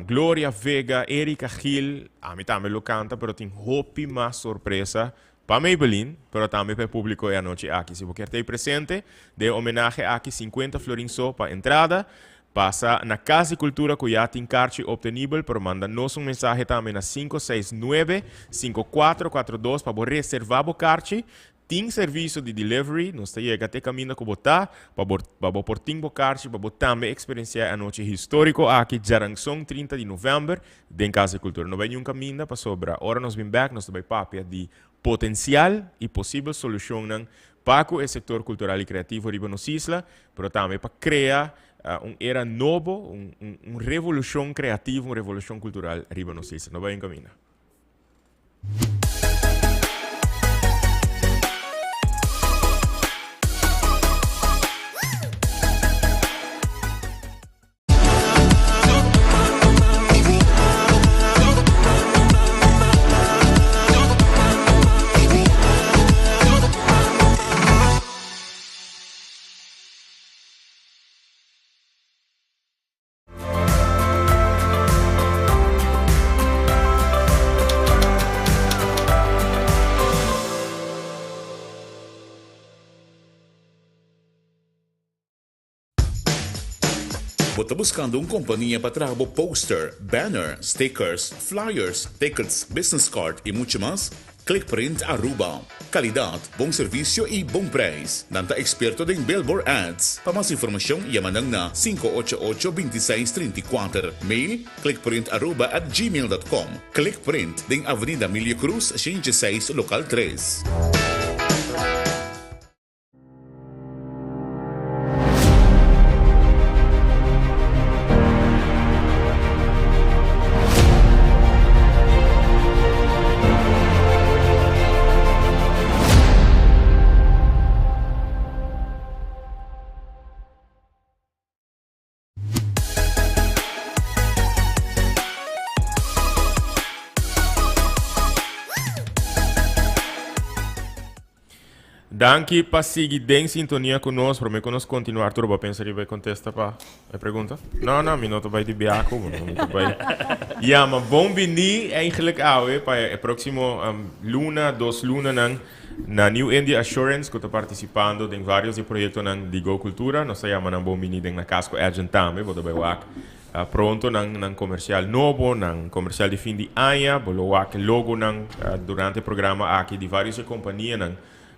Gloria Vega, Erika Gil, a mim também lo canta, pero tem hobby mais surpresa para Maybelline, pero também para o público e a noite aqui. Se você quer ter presente, de homenagem aqui 50 florins para a entrada, passa na Casa Cultura que já tem carte obtenível, pero manda-nos mensagem também na 569-5442 para reservar o carte. Tem serviço de delivery, nós chega até caminho que botar, para portar o carte, para também experienciar a noite histórica aqui, Jarangsong, 30 de novembro, em Casa Cultura. Não vai nenhum caminho para sobrar. Agora nós vamos back, nós vamos papia de potencial e possível solução para o setor cultural e criativo de nossa isla, mas também para criar era novo, uma revolução criativa, uma revolução cultural arriba no Cícero. Não vai em caminho.
Está buscando uma companhia para trabalhar poster, banner, stickers, flyers, tickets, business card e muito mais? Clickprint Aruba. Qualidade, bom serviço e bom preço. Nanta experto em Billboard Ads. Para mais informação, yamanang na 588-2634. Mail clickprintaruba@gmail.com. Clickprint, em Avenida Milha Cruz, 106, Local 3.
Danke para seguir em sintonia conosco, para nós continuar tudo para pensar e vai contestar para a pergunta. Não, me nota vai de biaco, ja, maar bom bini eigenlijk para o próximo luna, 2 luna na New India Assurance que está participando em vários projetos de Go Cultura, nós chamamos bom bini na Casco Agent também, vou dar pronto nang comercial novo, nang comercial de fim de ano, bolo logo durante o programa aqui de várias companhias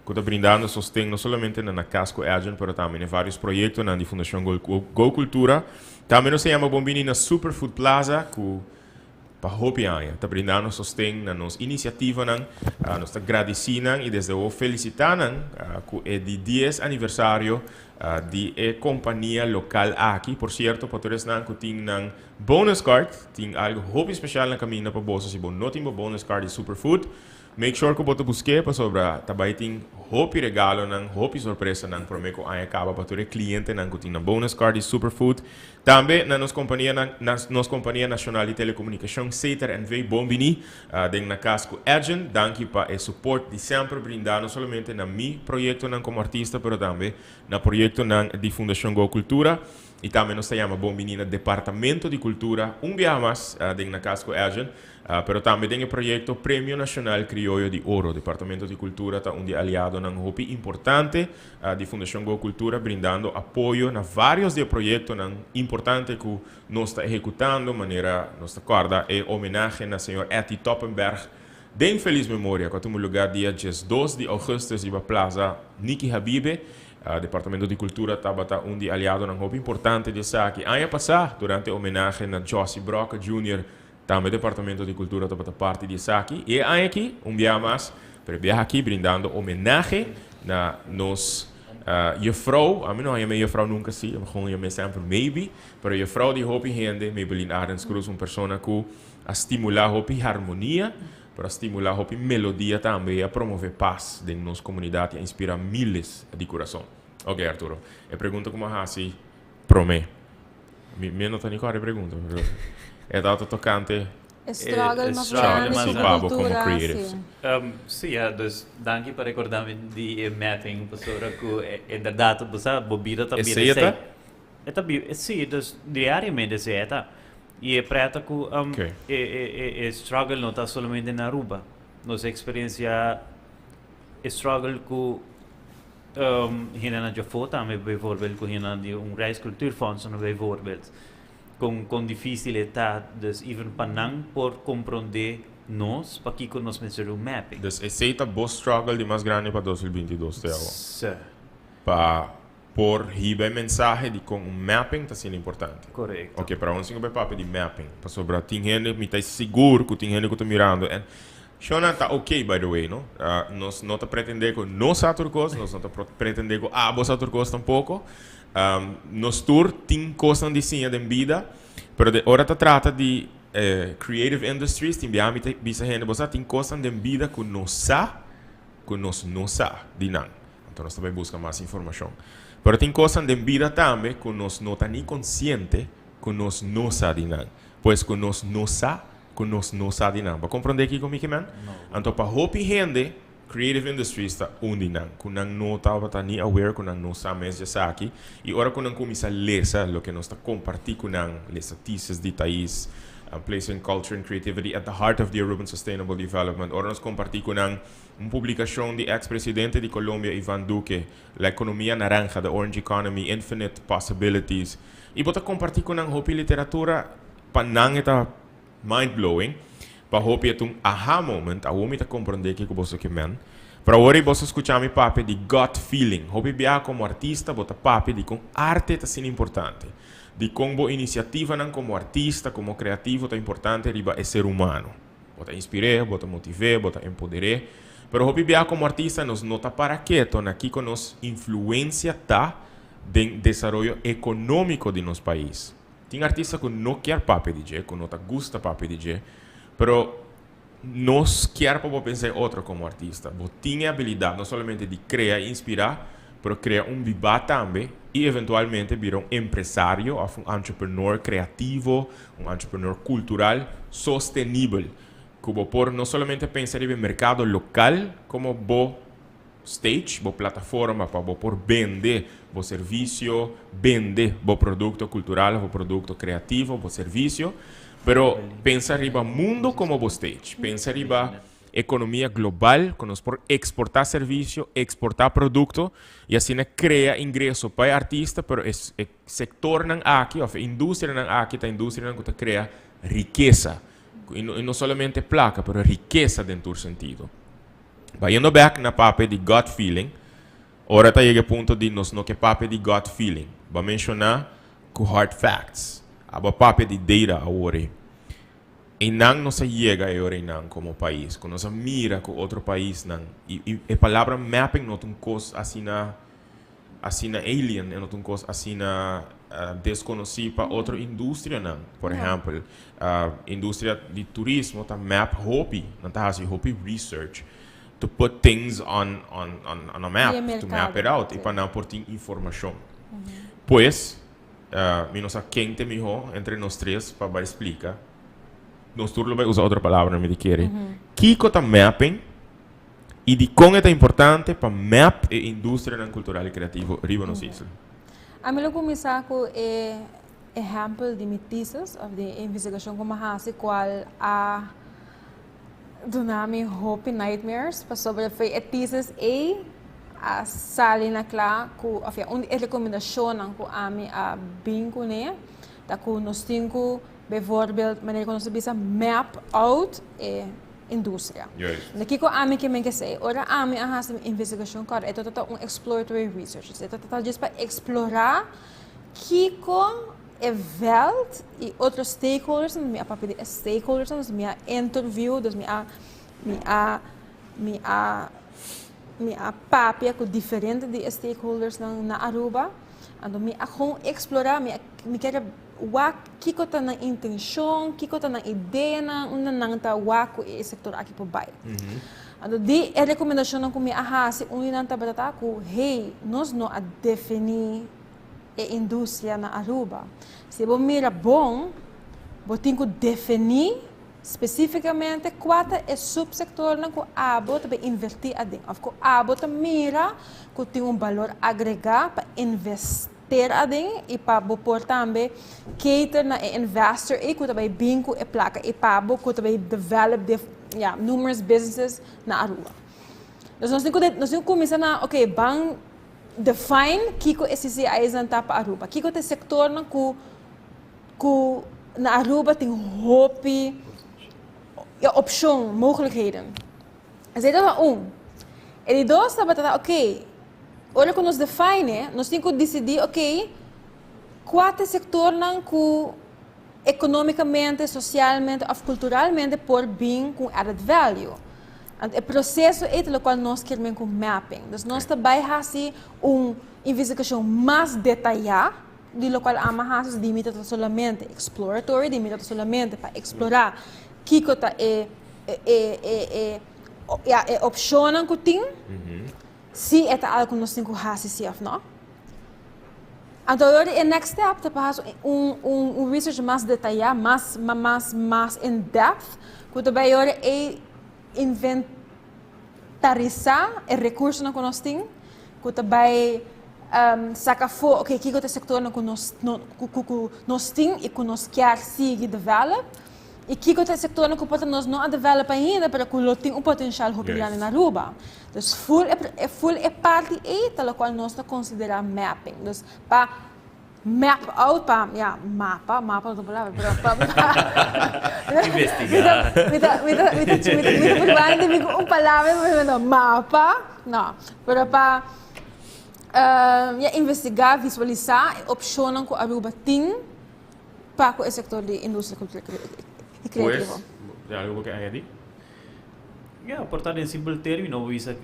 que está brindando sostém não somente na Casco Agent, mas também em vários projetos na Fundação Go Cultura. Também nós chamamos Bombini na Superfood Plaza, que para Hopi Aya, está brindando sostém na nossa iniciativa, nós está agradecendo e desde o felicitando que é de 10 aniversário de companhia local aqui. Por certo, para todos que tem bonus card, tem algo Hopi especial na caminho para bolsa, se não tem bonus card de Superfood. Make sure que você busque para sobre também tem Hopi regalo, Hopi surpresa, para mim que acaba para todo cliente que tem bonus card de Superfood. Também na nossa companhia nacional de telecomunicação, CTRNV Bombini, na Casco Agent, danke para o suporte de sempre brindar, não somente na meu projeto como artista, mas também no projeto de Fundação Go Cultura. E também nós chamamos Bombini no Departamento de Cultura, dia mais na Casco Agent, mas também tem o projeto Prêmio Nacional Criollo de Ouro. O Departamento de Cultura está aliado na Hopi importante de Fundação Go Cultura, brindando apoio na vários projetos importantes que nós estamos executando, de maneira, nós acorda, é homenagem ao senhor Etty Toppenberg, de feliz memória, que tem lugar dia 2 de agosto na Plaza Niki Habibe. O Departamento de Cultura estava aliado na Hopi importante de aqui. Ano passado, durante a homenagem a Josie Brock Jr., também o Departamento de Cultura estava parte de aqui. E aqui, dia mais, para aqui brindando homenagem na nos juffrouw, a mim não é minha juffrouw nunca sim, mas gewoon é sempre maybe, para juffrouw de Hopi Hende, Maybelline Arends Cruz, uma pessoa que estimula Hopi harmonia, para estimular a melodia também, a promover paz em nossa comunidade e a inspirar milhares de coração. Ok, Arturo. Eu pergunto como assim, promê. Me não tenho qual pergunta. É dato tocante.
Struggle
como creative.
Sim, dus dank je para recordar de mapping, pessoa que inderdaad, você bobira também. Sim, dus diariamente é tá. E é prata que struggle não está somente na Aruba. Nossa experiência struggle que hina já foi também, bijvoorbeeld, que hina de reis cultuurfonds, bijvoorbeeld, com dificuldade, dus even panang por compreender nós, para que nós pensamos mapping.
Dus esse é o struggle de mais grande para 2022,
Sim.
Para por receber mensagem de com mapping está sendo importante.
Correto.
Ok, para onde você vai de mapping? Para sobre tem gente me está seguro que tem gente que está mirando. Shona está ok, by the way, não? Nós não está pretendendo que nós turcos, nós não está pretendendo que você turcos tampouco. Nós tour tem coisas de sim de vida, mas de hora está trata de creative industries, tem bem bisa gente, você tem coisas de vida que nós não sabe de nada. Então nós também buscamos mais informação. Pero tem coisas de vida também que nós não está nem consciente que nós não sabemos nada. Pois que nós não sabemos nada. Para compreender aqui comigo, man? Então, para Hopi gente, creative industries está onde não. Que não está nem aware, que não sabe mesmo já aqui. E agora que não começa a ler o que nós está compartilhando com as notícias de país, placing culture and creativity at the heart of the urban sustainable development. Ora nós compartilhamos uma publicação de ex-presidente de Colômbia, Ivan Duque, a economia naranja, the orange economy, infinite possibilities. E bota compartilhamos Hopi literatura para não estar mind-blowing, para Hopi é aha moment, a homem está compreender que você quer. Para hoje você escutar meu papo de gut feeling. Hopi bia como artista, bota papo de com arte está sendo importante. De como iniciativa como artista, como criativo, é importante riba é ser humano. Bota inspirar, bota motivar, bota empoderar. Pero Hopi bia como artista nos nota para quieto, aqui com nos influência tá do desenvolvimento econômico de nosso país. Tem artista que não quer papo DJ, que não gosta papo DJ, pero nós quer para pensar outro como artista. Você tem a habilidade não somente de criar e inspirar, mas criar viva também e eventualmente virar empresário, um entrepreneur criativo, entrepreneur cultural, sustentável. Que você pode não somente pensar no mercado local, como você stage, bo plataforma para bo por vender bo serviço, vender bo produto cultural, bo produto criativo, bo serviço, pero pensa riba mundo como bo stage, pensa riba economia global, que nós por exportar serviço, exportar produto, e assim cria ingresso para o artista, pero o setor não aqui, ou a indústria não aqui, a indústria não cria riqueza, e não somente placa, pero riqueza dentro do sentido. Vayendo back na papo de gut feeling, ora tá chega ponto de nós não que papo de gut feeling, vai mencionar com hard facts, aba papo de data agora. E não se chega agora não como país, quando nós mira com outro país não, e a palavra mapping não é uma coisa assim na alien, não é uma coisa assim na desconhecida para outra indústria não. Por exemplo, indústria de turismo tá map hobby, não tá assim hobby research. To put things on a map, to map it out, e para não pôr informação. Pois, não sei quem te melhor entre nós três para explicar. Nós todos vamos usar outra palavra, não me quer. Kiko tá mapping e de como é importante para map a indústria cultural e criativa riba nos islas.
A mim eu começar com exemplo de notícias ou de investigação como a qual a Dunami Hope Nightmares para sobre feitiços e a salina clara com a recomendação com a mim a bingo né da com nós temos bijvoorbeeld maneira como nós bisa map out a indústria. Daqui com a mim que me quer dizer, ora a mim a fazer investigação cara é total exploratory research, é total just para explorar que com a welt e outros stakeholders, minha papel de stakeholders, minha interview, dus minha papel com diferente de stakeholders na Aruba, então minha com explorar, minha quer que tá na intenção, que tá na ideia, não tá com o setor aqui por baixo. Então de recomendação que minha se não tá batata com hey, nós não a definir a indústria na Aruba. Se você mira bom, você tem que definir especificamente qual é o subsector que a você vai investir ali. Ou a você mira que tem valor agregado para investir ali e para você também cater na investor e que vai bingo e placa e para você vai develop numerous businesses na Aruba. Então nós temos que começar na, ok, bang define kiko esse aizan tapa Aruba. Kiko te sector na na Aruba tem hope, opção, mogelijkheden. Dus dat is En die dois tá batata, ok. Olha que nós define, nós temos que decidir, ok, qual é o sector que economicamente, socialmente ou culturalmente por bem com added value. O processo é o qual nós queremos com mapping. Então, nós também fazemos uma investigação mais detalhada, do qual a mais limita somente exploratory, limita somente para explorar o que é a opção que tem, se é algo que nós temos que fazer ou não. Então, o next step é fazer research mais detalhado, mais in-depth, que também é inventarizar os recursos que nós temos, que também saca fora, ok, que é o sector que nós temos e que nós queremos seguir develop, e que é o sector que nós não develop ainda, para que nós temos potencial grande na Aruba. Então, full é parte da qual nós consideramos mapping. Então, para map out, para mapa não é palavra, para
investigar.
Uma palavra, mapa, não, para investigar, visualizar a opção que a Aruba tem para o setor de indústria e criativa.
Pois, algo que añadir?
Portanto, em simples términos, isso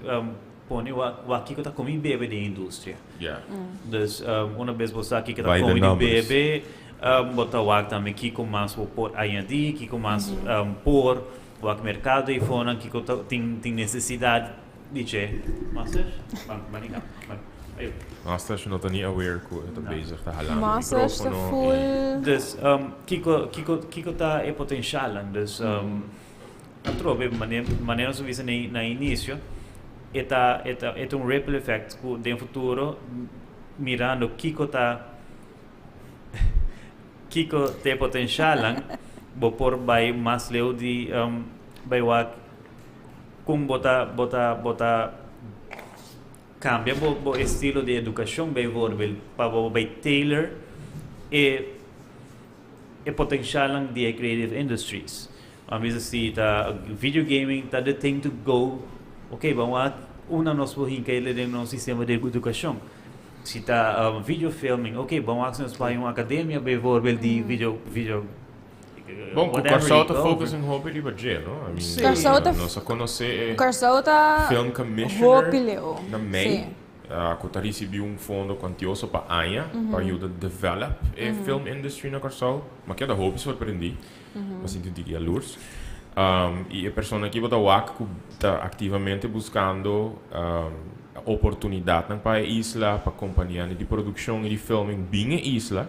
põe o aqui que está comendo bebê da indústria. Então, uma vez você aqui que está comendo bebê, botar o aqui também que começa a pôr añadir, que começa a pôr o mercado e fora que tem necessidade de che. Master?
Master não está nem aware que está bezig, está halando
Master está full.
Dus Kiko tá é potencial, dus a trove maneira som visa na início, é um ripple effect que no futuro mirando Kiko tem potencial bo por by mas leu de by what com bota cambia bo estilo de educação by vorbil para by tailor e potencial de creative industries. Vezes se video gaming the thing to go. Ok, vamos una nos hinca ele de um sistema de educação. Se está video filming, ok, vamos para uma academia bem vorbil de video
bom, o Carsauta focusa em hobby de budget, não?
Carsauta
nossa conhecer
film
commissioner na MEI, que recebeu fundo quantioso para ANHA, para ajudar a develop a film industry na Carsauta, mas que é da hobby surpreendi, mas eu diria lurs. E a pessoa aqui está ativamente buscando oportunidade para a isla, para a companhia de produção e de filming bem na isla.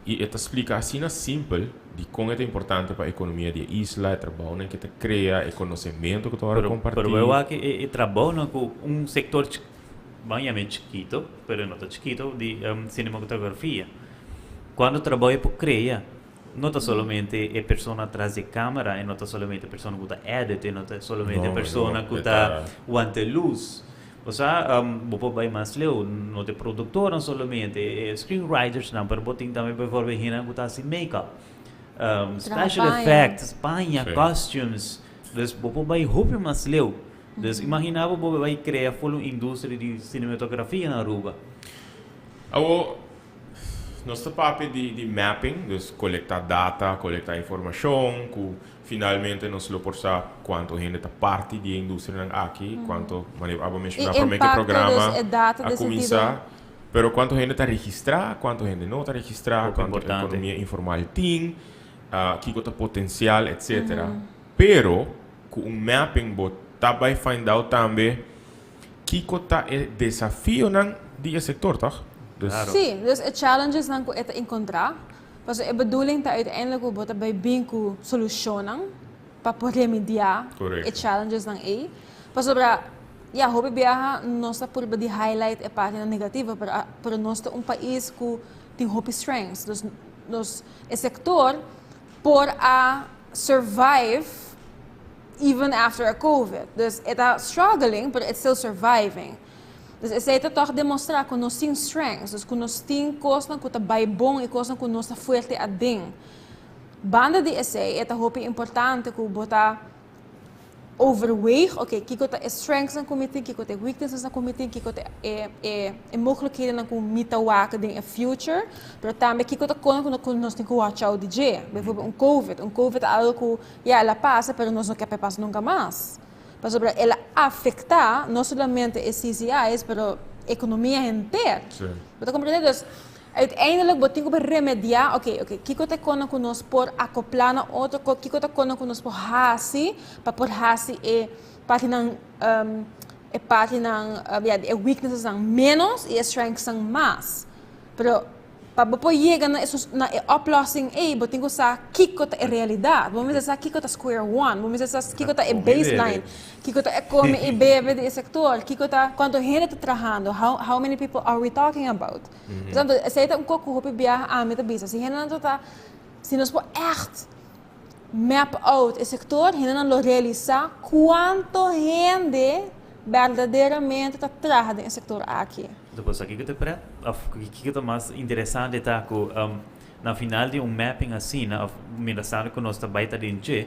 E esta explicação simples de como é importante para a economia da isla, o trabalho que cria, o conhecimento que tu vai compartilhar.
Pero eu acho que o trabalho com setor bem chiquito, mas não tão chiquito, de cinematografia. Quando trabalho para criar, não é somente a pessoa atrás da câmera, não é somente a pessoa que está edit, não é somente a pessoa que está ante luz. O sea, vou vai mais leu, não é produtor não somente, screenwriters não, mas botem também para ver hina que está assim make-up, special effects, Espanha, costumes, dus vou vai roupa mais leu. Dus imaginava vou vai criar full indústria de cinematografia na Aruba.
Nosso papel de mapping, dus coletar data, coletar informação, que finalmente nos lo porsa quanto gente está parte da indústria aqui, quanto vamos mencionar para o programa a começar, pero quanto gente está registrada, quanto gente não está registrada, quanto a economia informal tem, que tem potencial, etc. Pero com mapping tá vai find out também que está o desafio do setor, tá?
Claro. Sim, dus het challenges nan ko ita encontrar. Paso e bedoeling ta uiteindelijk ko bota by binku solucionan para remediar e challenges nan e. Paso para hobby biaha nossa por de highlight e página negativa para nós país que tem hobby strengths. Dus nos e sector por a survive even after a COVID. Dus ita struggling, but it's still surviving. Dus essa é toch demonstrar que nós temos strengths, que nós temos coisas que está bem bom e coisas que nós está forte a ding. Banda de essa é hope importante que botar overweigh, ok, que está strengths na comité, que está weaknesses na comité, que está mogelijkheden na comité waken in future, mas também que está quando nós temos que watch out de, bijvoorbeeld COVID é algo que ela passa, mas nós não queremos passar nunca mais. Para ela afetar não somente os CCIs, mas a economia inteira. Você compreende? Então, uiteindelijk moet je remediar, que está com nós por acoplar na outro, que está com nós por hasi, para por hasi página weaknesses são menos e strengths são mais. Pero para poder chegar na oplossing botem que saber que é a realidade. Vamos dizer que é square one, vamos dizer que é baseline, que é como e bebe do setor, que é quanto gente está trabalhando, how many people are we talking about. Portanto, essa é pouco hope biar a meta bisa. Se gente não está, se nós por echt map out o setor, gente não lo realizar quanto gente verdadeiramente está trabalhando no setor aqui.
Depois aqui que está mais interessante está que na final de mapping assim, na miração que nós trabalhamos dentro,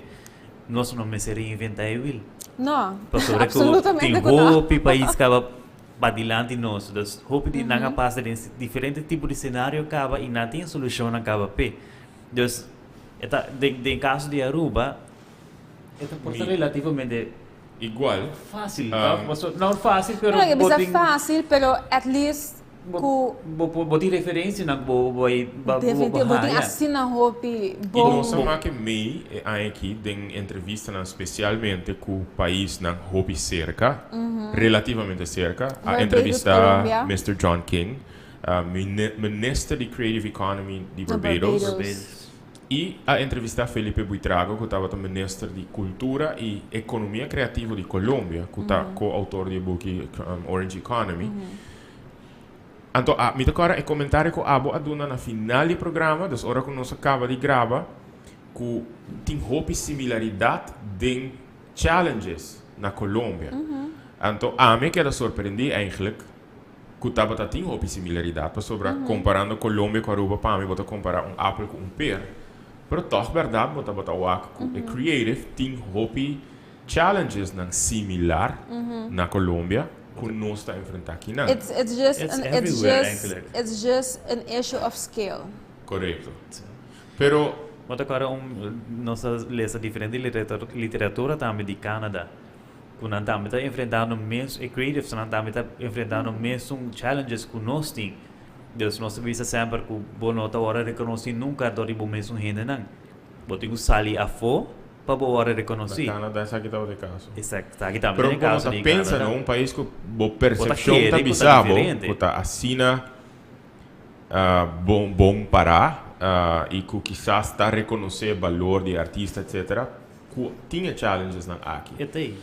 nós não me reinventar ele.
Não,
absolutamente. Tem hope país que vai adiante nós, então hope de não passar de diferentes tipos de cenário acaba e não tem solução acaba p. Então, em caso de Aruba, é relativamente
igual.
Fácil, não fácil, pero
não é fácil, pero at least
botar referência na boa
botar assim na roupa bom.
E nós sabemos que mei aqui tem entrevista especialmente com o país na roupa cerca, relativamente cerca, a entrevista Mr. John King, Minister de Creative Economy de Barbados. E a entrevistar Felipe Buitrago, que estava também ministro de Cultura e Economia Criativa de Colômbia, que está co-autor do book Orange Economy. Então, me agora é comentário que a Aduna na final do programa, das horas que nós acaba de gravar, que tem roupa similaridade de challenges na Colômbia. Então, a mim queda surpreender eigenlijk que estava tem roupa similaridade, sobre comparando Colômbia com Aruba, para mim, vou comparar um apple com pera. Pero toch verdade, bota o é creative, tem roupa challenges não similar na Colômbia que nós está enfrentando aqui não.
It's just an issue of scale.
Correto. Pero
mas agora nossa lesa diferente literatura também de Canadá. Quando estamos está enfrentando mesmo creative, nós estamos está enfrentando mesmo challenges que nós temos. Dus nós visa sempre que bo nota hora reconhecer nunca dori bo mesmo gente não. Botigo sali a fo para bo hora reconhecer.
Na Canadá essa aqui tá o caso.
Exato, aqui também
tem caso. Pero quando pensa num país que bo percepção tá bizarro, que tá assina bom parar e que quizás está reconhecer valor de artista etc. Que tinha challenges não aqui.
E tem.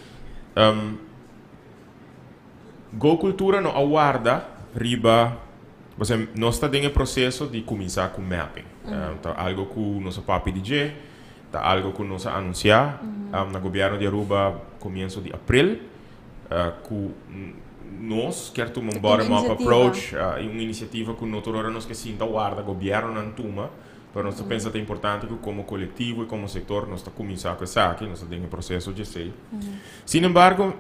Go cultura não aguarda riba. Nós estamos em processo de começar com mapping. Tá algo que nós papi DJ, tá algo que nós anunciar no governo de Aruba começo de abril, que nós quer tomar um bottom-up approach, uma iniciativa que nós que sinta guarda governo não toma, para nós pensa que é importante que como coletivo e como setor nós está começar com isso aqui, nós estamos em processo de sei. Sin embargo,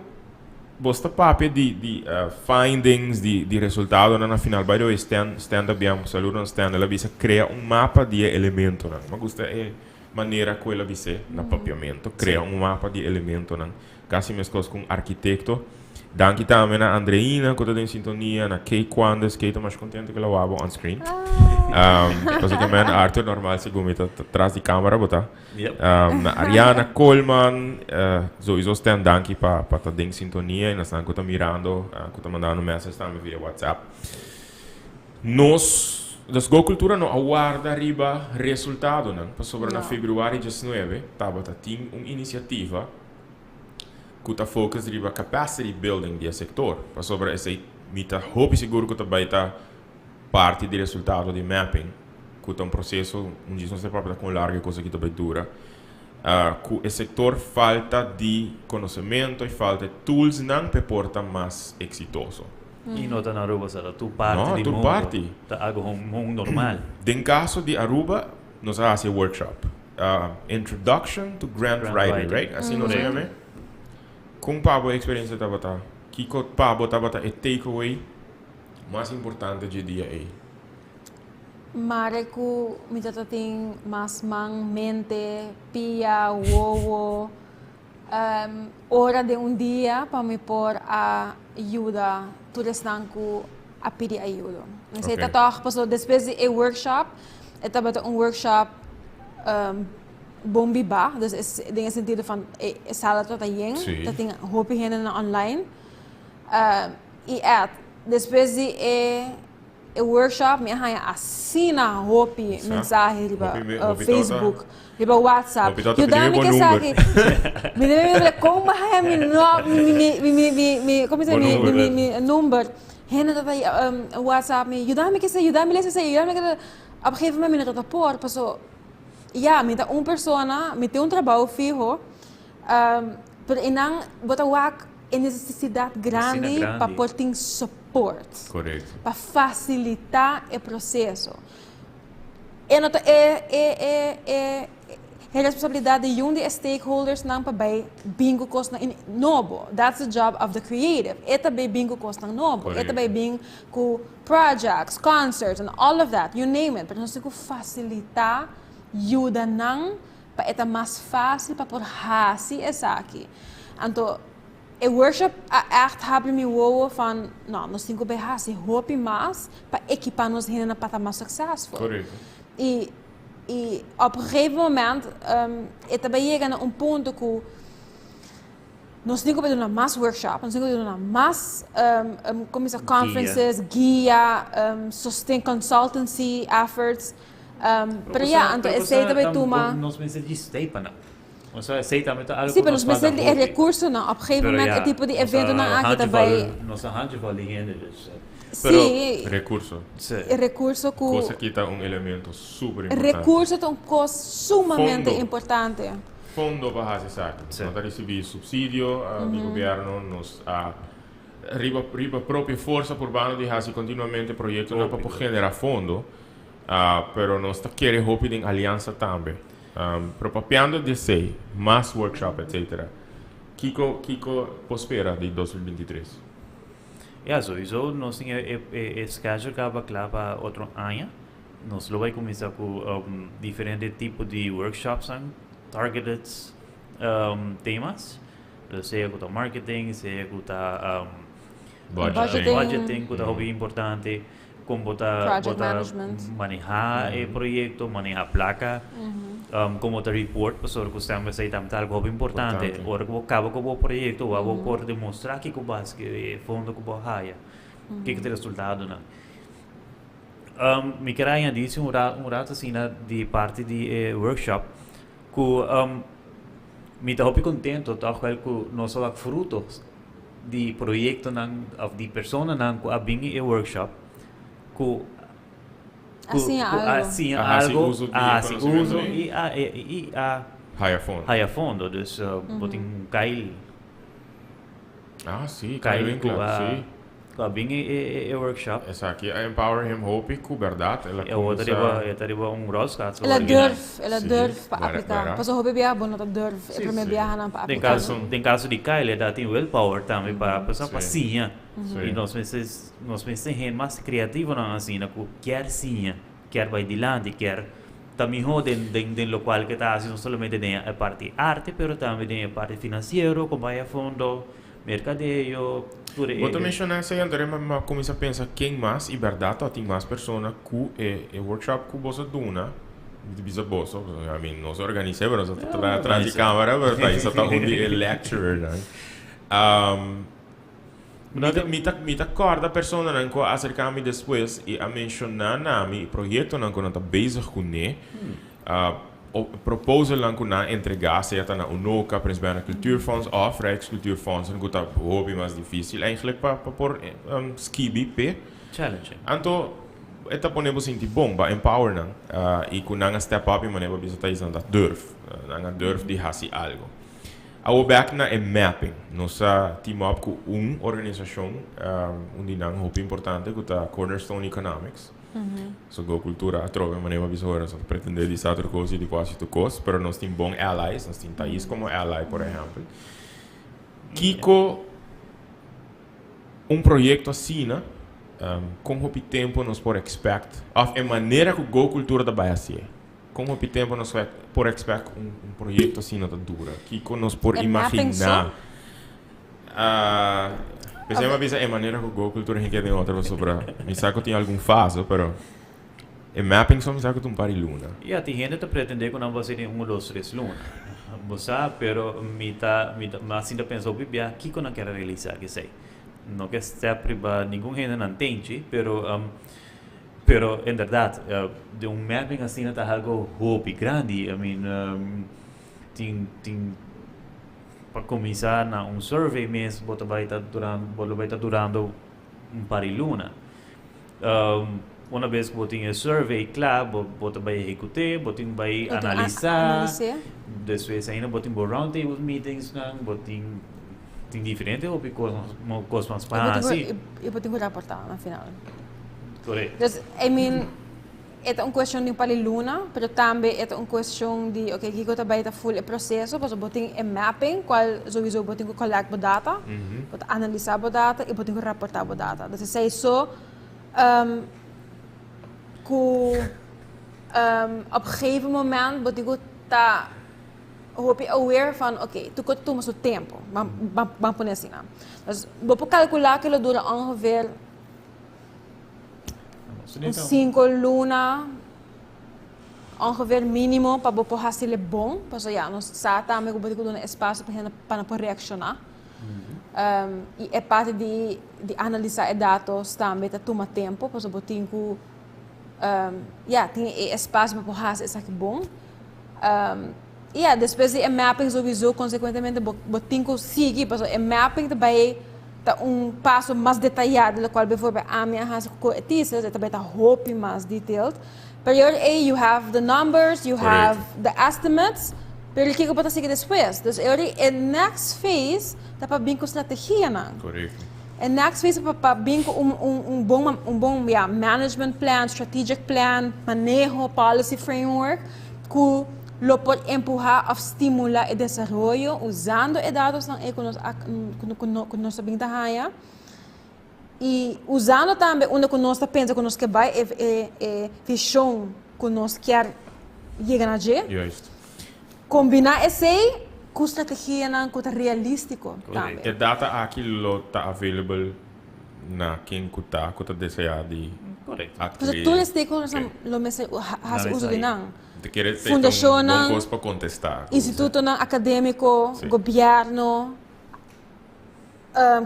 bosta papi de findings de resultado na final by the way stand abbiamo saludo stand ela visa crea mapa de elemento não mas gusta é maneira que ela visa na papiamento crea mapa de elemento não quase mesmo com arquiteto danke também a Andreina que está em sintonia na Kate Quandes que está mais contente que ela wabo on screen basicamente Arthur normal se gumita atrás de câmera botar na Ariana Coleman sowieso stand danke para estar em sintonia e nós estamos mirando que está mandando mensagem também via WhatsApp nós das Go Cultura não aguarda riba resultado não para sobre na fevereiro 19 estava tem uma iniciativa que está focus riba capacity building do setor para sobre esse mita hope seguro que vai estar parte do resultado de mapping que é um processo onde não se pode com larga coisa que também dura que o setor falta de conhecimento e falta de tools não para portar mais exitoso
e não está na Aruba será tu parte
do mundo
tá algo normal
em caso de Aruba nós fazemos workshop introduction to grant writing right assim nós chamamos como para a experiência da bata que para botar bata é takeaway mais importante de dia aí
Mareku mitata tem mas mang mente pia wowo hora de dia para me pôr a ajuda todos nanku a pedir ajuda não sei tá toch passou depois de workshop bata workshop bom biba dus in sentido van sala tot aí tá tem hope na online e depois de workshop me assina hope mensagem riba Facebook riba WhatsApp eu dá me que sabe me deve como vai me como se me number hena da WhatsApp me eu me que sei eu me lesa sei eu me que a gegeven moment me rapor passou me dá uma pessoa me tem trabalho fijo pero inang bota wak necessidade grande para pôr suporte, para facilitar o processo. É responsabilidade de dos stakeholders não para bem bingo costa novo. That's the job of the creative. É também bingo costa novo. É também bingo com projects, concerts and all of that. You name it. Para nós temos que facilitar ajuda não para é mais fácil para pôr hasi essa aqui. Então o workshop echt hebben me wouden van, nós temos que hasi hope mais para equipar nos para estar mais successful.
Correto.
E op een gegeven moment também chega a ponto que nós temos que fazer mais workshop, nós temos que fazer mais conferences, guia, sustain consultancy efforts, Pero ya, entonces aceita vai toma.
Nós meses de stay para não. Só aceita muito algo.
Sim, mas meses de recurso não. Op gegeven moment é tipo de evento na aqui também.
Nossa handje vale ainda.
Sim.
Recurso
com.
Coisa que tá elemento super importante.
Recurso é coisa sumamente importante.
Fundo para fazer saco. Nós recebemos subsídio do governo, nos riba própria força urbana de fazer continuamente projetos para generar fundo, pero nós queremos hope em aliança também. Propapiando de sei, mais workshop, etc. Kiko prospera de 2023.
Ja, sowieso. Nós temos esse caso que acaba para outro ano. Nós vamos começar com diferentes tipos de workshops, targeted temas. Seja com marketing, seja com budgeting, que é muito importante. Como manejar o projeto, manejar a placa, como o report, pessoal, que estamos aí também algo importante. Ora que acaba com o projeto, vou por demonstrar que o básico é fundo que o raia, que é o resultado, né? Me queria dizer rato assim de parte de workshop, que me está muito contente, tal que nós só frutos de projeto de pessoas que abingem o workshop.
Assim
algo uso
e a higher fundo dus boting Kyle
sim,
Kyle sim bem é workshop
essa aqui a empower him hope com verdade ela
tariba roscat
ela durf para aplicar passo hope bia bom nota durf é primeiro viajar para aplicar
tem caso de Kyle dá tem willpower também para passar passinha e nós pensamos mais criativo na assim que quer sim quer vai adiante quer também den local que está assim não somente tem a parte arte pero também tem a parte financeiro como vai a fundo mercadeio tudo
vou também mencionar isso aí mas começa a pensar quem mais e verdade tem mais pessoas que é workshop que você duna de bisaboso I mean nós organizamos nós atrás de câmera mas tá isso tá onde é lecturer né me acorda a pessoa que acerca-me depois e a mencionar o projeto que está bezig com ele o proposal que está entregar seja na UNOCA, principalmente na Cultuurfonds of Rijkscultuurfonds que está hobby mais difícil eigenlijk para pôr skibi pe
challenging
então eta ponemos sentir bom para empower e com nanga step up e maneira bisa tá isando nanga durf de fazer algo. Ao back na mapping, nossa team up com organização onde nang hope importante que tá Cornerstone Economics. So go cultura a trove maneira bisora, so pretende de outra coisa de quase tu coisa, pero nós tem bom allies, nós tem Thaís como ally, por exemplo. Kiko projeto assim, com o tempo nós por expect, of a maneira que go cultura da Bahia se. Com o tempo nós por expect projeto assim na dura. Kiko nós por imaginar. Pensei uma vez a maneira que go cultura que tem outra sobre. Me saco tem algum faso, pero e mapping só me saco um par de luna.
E a gente tá pretender que não vai ser um dos três luna. Você, pero mas ainda pensou bibia que não quer realizar que sei. Não que sempre nenhum gente não entende, pero em verdade de mapping assim está algo hobby grande. I mean tem para começar na survey mesmo, bota vai estar durando par de luna. Uma vez que botem survey, claro, bota vai executar, botem vai analisar, depois ainda botem round table meetings, botem tem diferente ou coisas para assim.
Eu botem reportar no final.
Correto.
Dus, I mean, é uma questão de paliluna, mas também é uma questão de, ok, que está bem full o processo, mas botem mapping, qual sowieso botem collect data, botem analisar data e botem reportar data. Dus isso é só que op een gegeven moment botem tá aware van, ok, tu tomas o tempo, vamos pôr assim, né? Mas vou calcular que ele dura ongeveer 5 luna, ongeveer mínimo para você fazer bom, porque já nós também temos espaço para reaccionar. E é parte de analisar os dados também, tomar tempo, porque você tem que tem espaço para fazer isso aqui bom. Depois de mapping sowieso, consequentemente, tem que seguir, porque mapping também tá passo mais detalhado, do qual, bijvoorbeeld, a minha raça com etisas, também tá hope mais detailed. Period A, you have the numbers, you have the estimates, pero kiko pa ta sige depois. Dus el next phase, tá para bem com estratégia, não?
Correto.
El next phase para bem com bom management plan, strategic plan, manejo, policy framework, que lo pode empurrar a estimular o desenvolvimento usando os dados que nós sabemos da raia. E usando também onde nós pensa que nós que vai visão que nós quer chegar a
Juist.
combinar esse com estratégia não com realístico também.
E data aqui lo tá available na quem kuta deseja de
Correto.
Porque todos os stakeholders lo mesmo faz uso de não.
Te quer ter
Fundação,
bom coisa para contestar.
Instituto acadêmico, governo,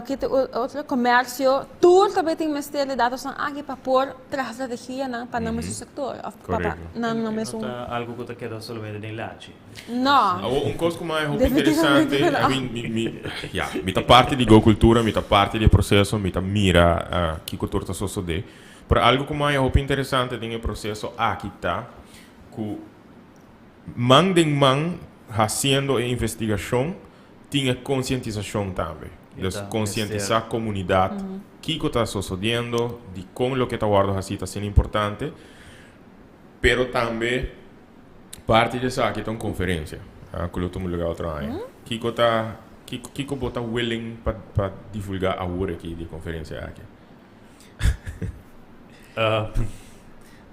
que outro comércio, tudo também tem mestre de dados aqui para pôr estratégia para não mesmo setor, para não mesmo.
Algo que te queda somente em laje.
Não.
Coisa que mais interessante, mita parte de cultura, mita parte de processo, mita mira que cultura está sucedendo. Pero algo que mais interessante tem o processo aqui tá, que man fazendo a investigação, tinha conscientização também. Conscientizar a comunidade que está sucedendo, de como o que está guardando assim está sendo importante, pero também parte disso aqui tem uma conferência, que eu estou legal outra ano. Que está willing para divulgar a hora aqui de conferência aqui.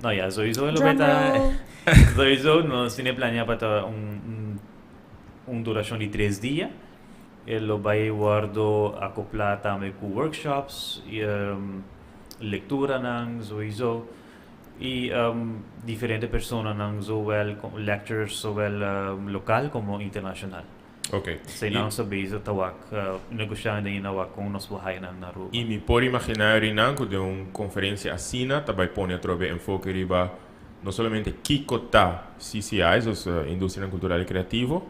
No, ja, sowieso nós temos planeado para duração de 3 dias. Ele vai acoplar também com workshops, e, leitura, sowieso, e diferentes pessoas, zowel lecturers, zowel local como internacional.
Ok.
Sei não saber se tawak negociando ainda com nós bahai na rua.
E me pode imaginar que de uma conferência assim, também põe a trobe enfoque riba não somente Kiko tá CCIs, os indústria cultural e criativo,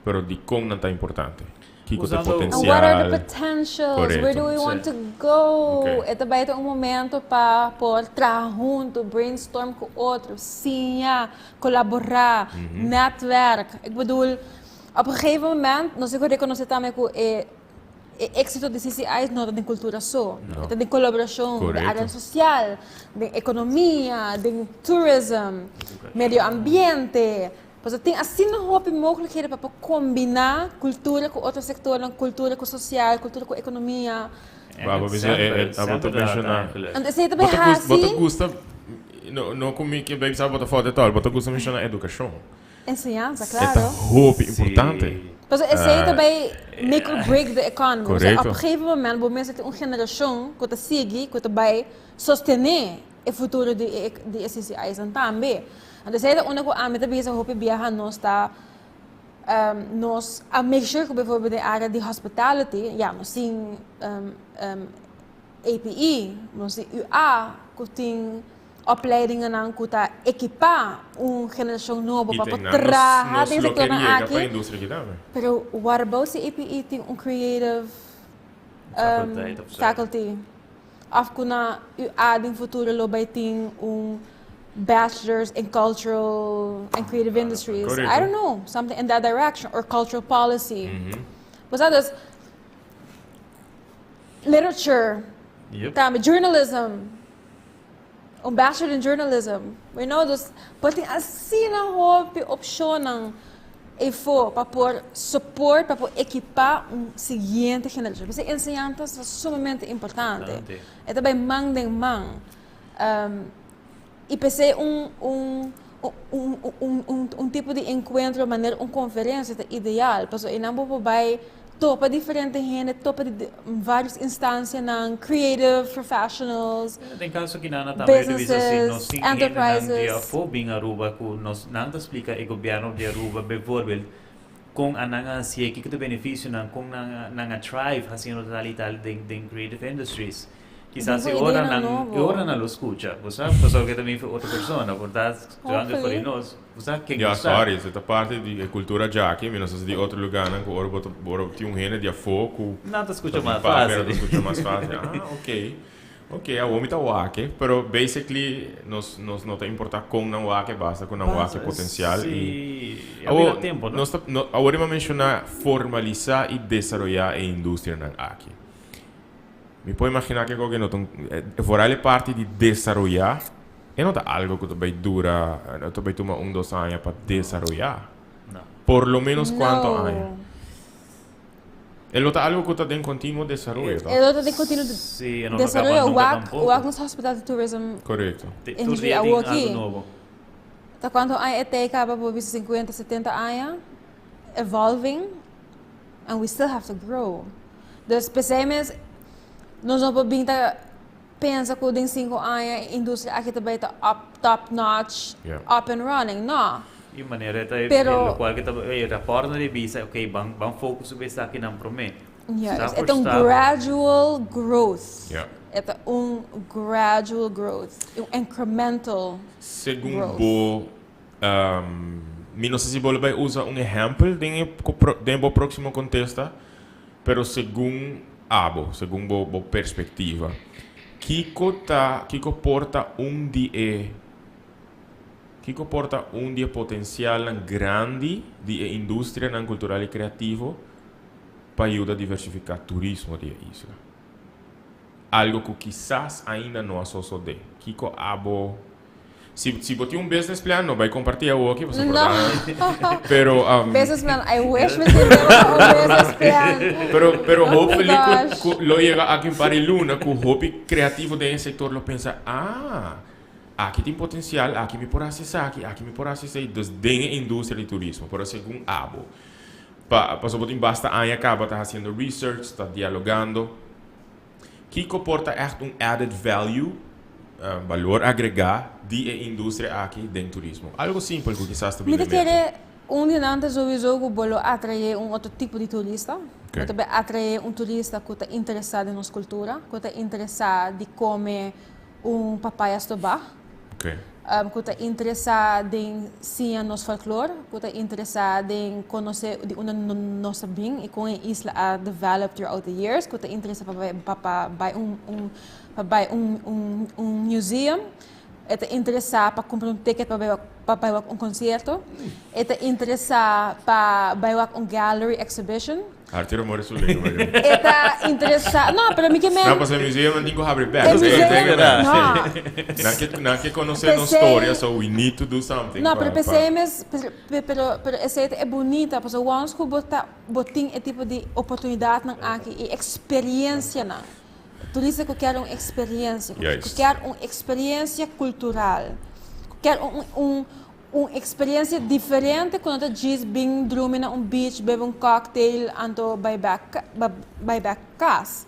pero de como não está importante. Kiko tá potencial.
What are the potentials?
Correto.
Where do we want to go?
Okay.
É também um momento para trabalhar junto, brainstorm com outros, sim, colaborar, netwerk. Ik bedoel, op een gegeven moment, nós temos que reconhecer também que o êxito de CCIs não é de cultura só, é de colaboração, de área social, de economia, de tourism, meio ambiente. Porque tem assim uma mogelijkheden para combinar cultura com outro setor, cultura com social, cultura com economia.
Vou mencionar.
Então, você também assim.
Gusta, não comigo que bem sabe botar foto e tal, mas gusta mencionar educação.
Ensinança,
É
claro.
roupa importante.
Porque esse também make or break the economy.
Correto.
Op een gegeven moment, você tem uma geração que está seguir, que vai sostener o futuro de esses países também. Então, essa é a única coisa que eu hoop viajar nós está nós a make sure que, bijvoorbeeld, na área de hospitality, nós temos APE, nós temos UA, que tem opleidingen que tá equipar uma geração nova para trabalhar nesse setor aqui. Pero what about se APE tem creative faculty? Of que na UA no futuro lo vai ter bachelor's in cultural and creative industries.
Correcto.
I don't know, something in that direction, or cultural policy. But that is literature, journalism, bachelor in journalism. We know this, but tem assim na opção ng para pôr support, para pôr equipar seguinte geração. Porque ensinanças é sumamente importante. É também mang. E pensei tipo de encontro, maneira, conferência ideal. Porque em ambos vai topa diferente gente, topa de várias instâncias, creative professionals,
tem caso que nada também
businesses, enterprises.
A fobia Aruba que nós não explica o governo de Aruba, bijvoorbeeld, com a nanga se que benefício com nanga thrive fazendo tal e tal de creative industries. Quizás si
Tipo
ora
idea novo.
non lo escucha, sabe? Cosa que também foi outra pessoa, portanto, quando
Hopefully.
foi nós, sabe quem
Ja,
gosta?
sorry, essa parte de cultura jaki, mas nós de outro lugar, né? Ora tinha um rene de foco.
Não te escucha mais
Pero
fácil.
escucha mais fácil. Ok. Ok, a homem tá wake, pero basically nos não tem importar com não wake, basta com não wake potencial
Sim, havia tempo, não?
Agora vamos mencionar formalizar e desenvolver a indústria na aqui. Me pode imaginar que alguém não tem, fora parte de desenvolver, e não tá algo que também dura, também toma 2 anos para desenvolver.
Não.
Por lo menos quanto
No.
anos? É algo que está em contínuo desenvolvimento.
El otro de continuo
Sim, eu não
desarrollo
acaba nunca
o
tampouco.
ACNUS Hospital de Tourism.
Correto.
Tu dia
algo
tem
aqui.
algo novo.
Tá quanto a ET acaba por 50, 70 anos, evolving, and we still have to grow. Dus pensamos, nós não podemos pensar que em 5 anos a indústria aqui também está top notch,
Yeah.
up and running. Não.
E maneira é
Pero-
o qual que rapporto de visa, ok, bang fokus sobre isso aqui não promete.
Yes.
Está
É um
por estar.
gradual growth.
Yeah.
É gradual growth. Incremental.
Segundo
Growth.
não sei se você vai usar exemplo dentro do próximo contexto, pero segundo a perspectiva, Kiko porta dia potencial grande de indústria cultural e criativo para ajudar a diversificar turismo de isla. Algo que quizás ainda não associo de. Kiko abo. Se você tem business plan, não vai compartilhar aqui, você
No.
pero
Businessman, I wish we could have a business plan.
pero
Oh
hopefully
my gosh.
lo llega aqui para luna, que o hobby criativo desse setor lo pensa, aqui tem potencial, aqui me pode acessar, aqui me pode acessar, dus dentro da indústria de turismo, por segundo abo. Passou por basta anos acaba está fazendo research, está dialogando. Kiko porta echt added value, valor agregado de indústria aqui dentro do turismo. Algo simples que quizás também
Mita querer dia antes sowieso que bolo atrair outro tipo de turista.
Okay.
Também atrair turista que está interessado em nossa cultura, que está interessado em comer papaya estobá,
Ok.
que está interessado em sim nosso folclore, que está interessado em conhecer de nossa bem e como a isla a developed throughout the years, que está interessado para museum. Está interessado para comprar ticket para concerto. Está interessado para gallery exhibition.
Artiro more sul lego.
Está interessado. Não, para mim que
Não, para o museu não tem que abrir back. Não que conhecer a história, so we need to do something.
Não, pero pensemos, pero essa é bonita, porque once que botin é tipo de oportunidade não aqui e experiência não. Turista que quer uma experiência, que quer uma experiência cultural, que quer uma experiência diferente quando diz bem dormir na beach, beber cocktail, ando by back casa.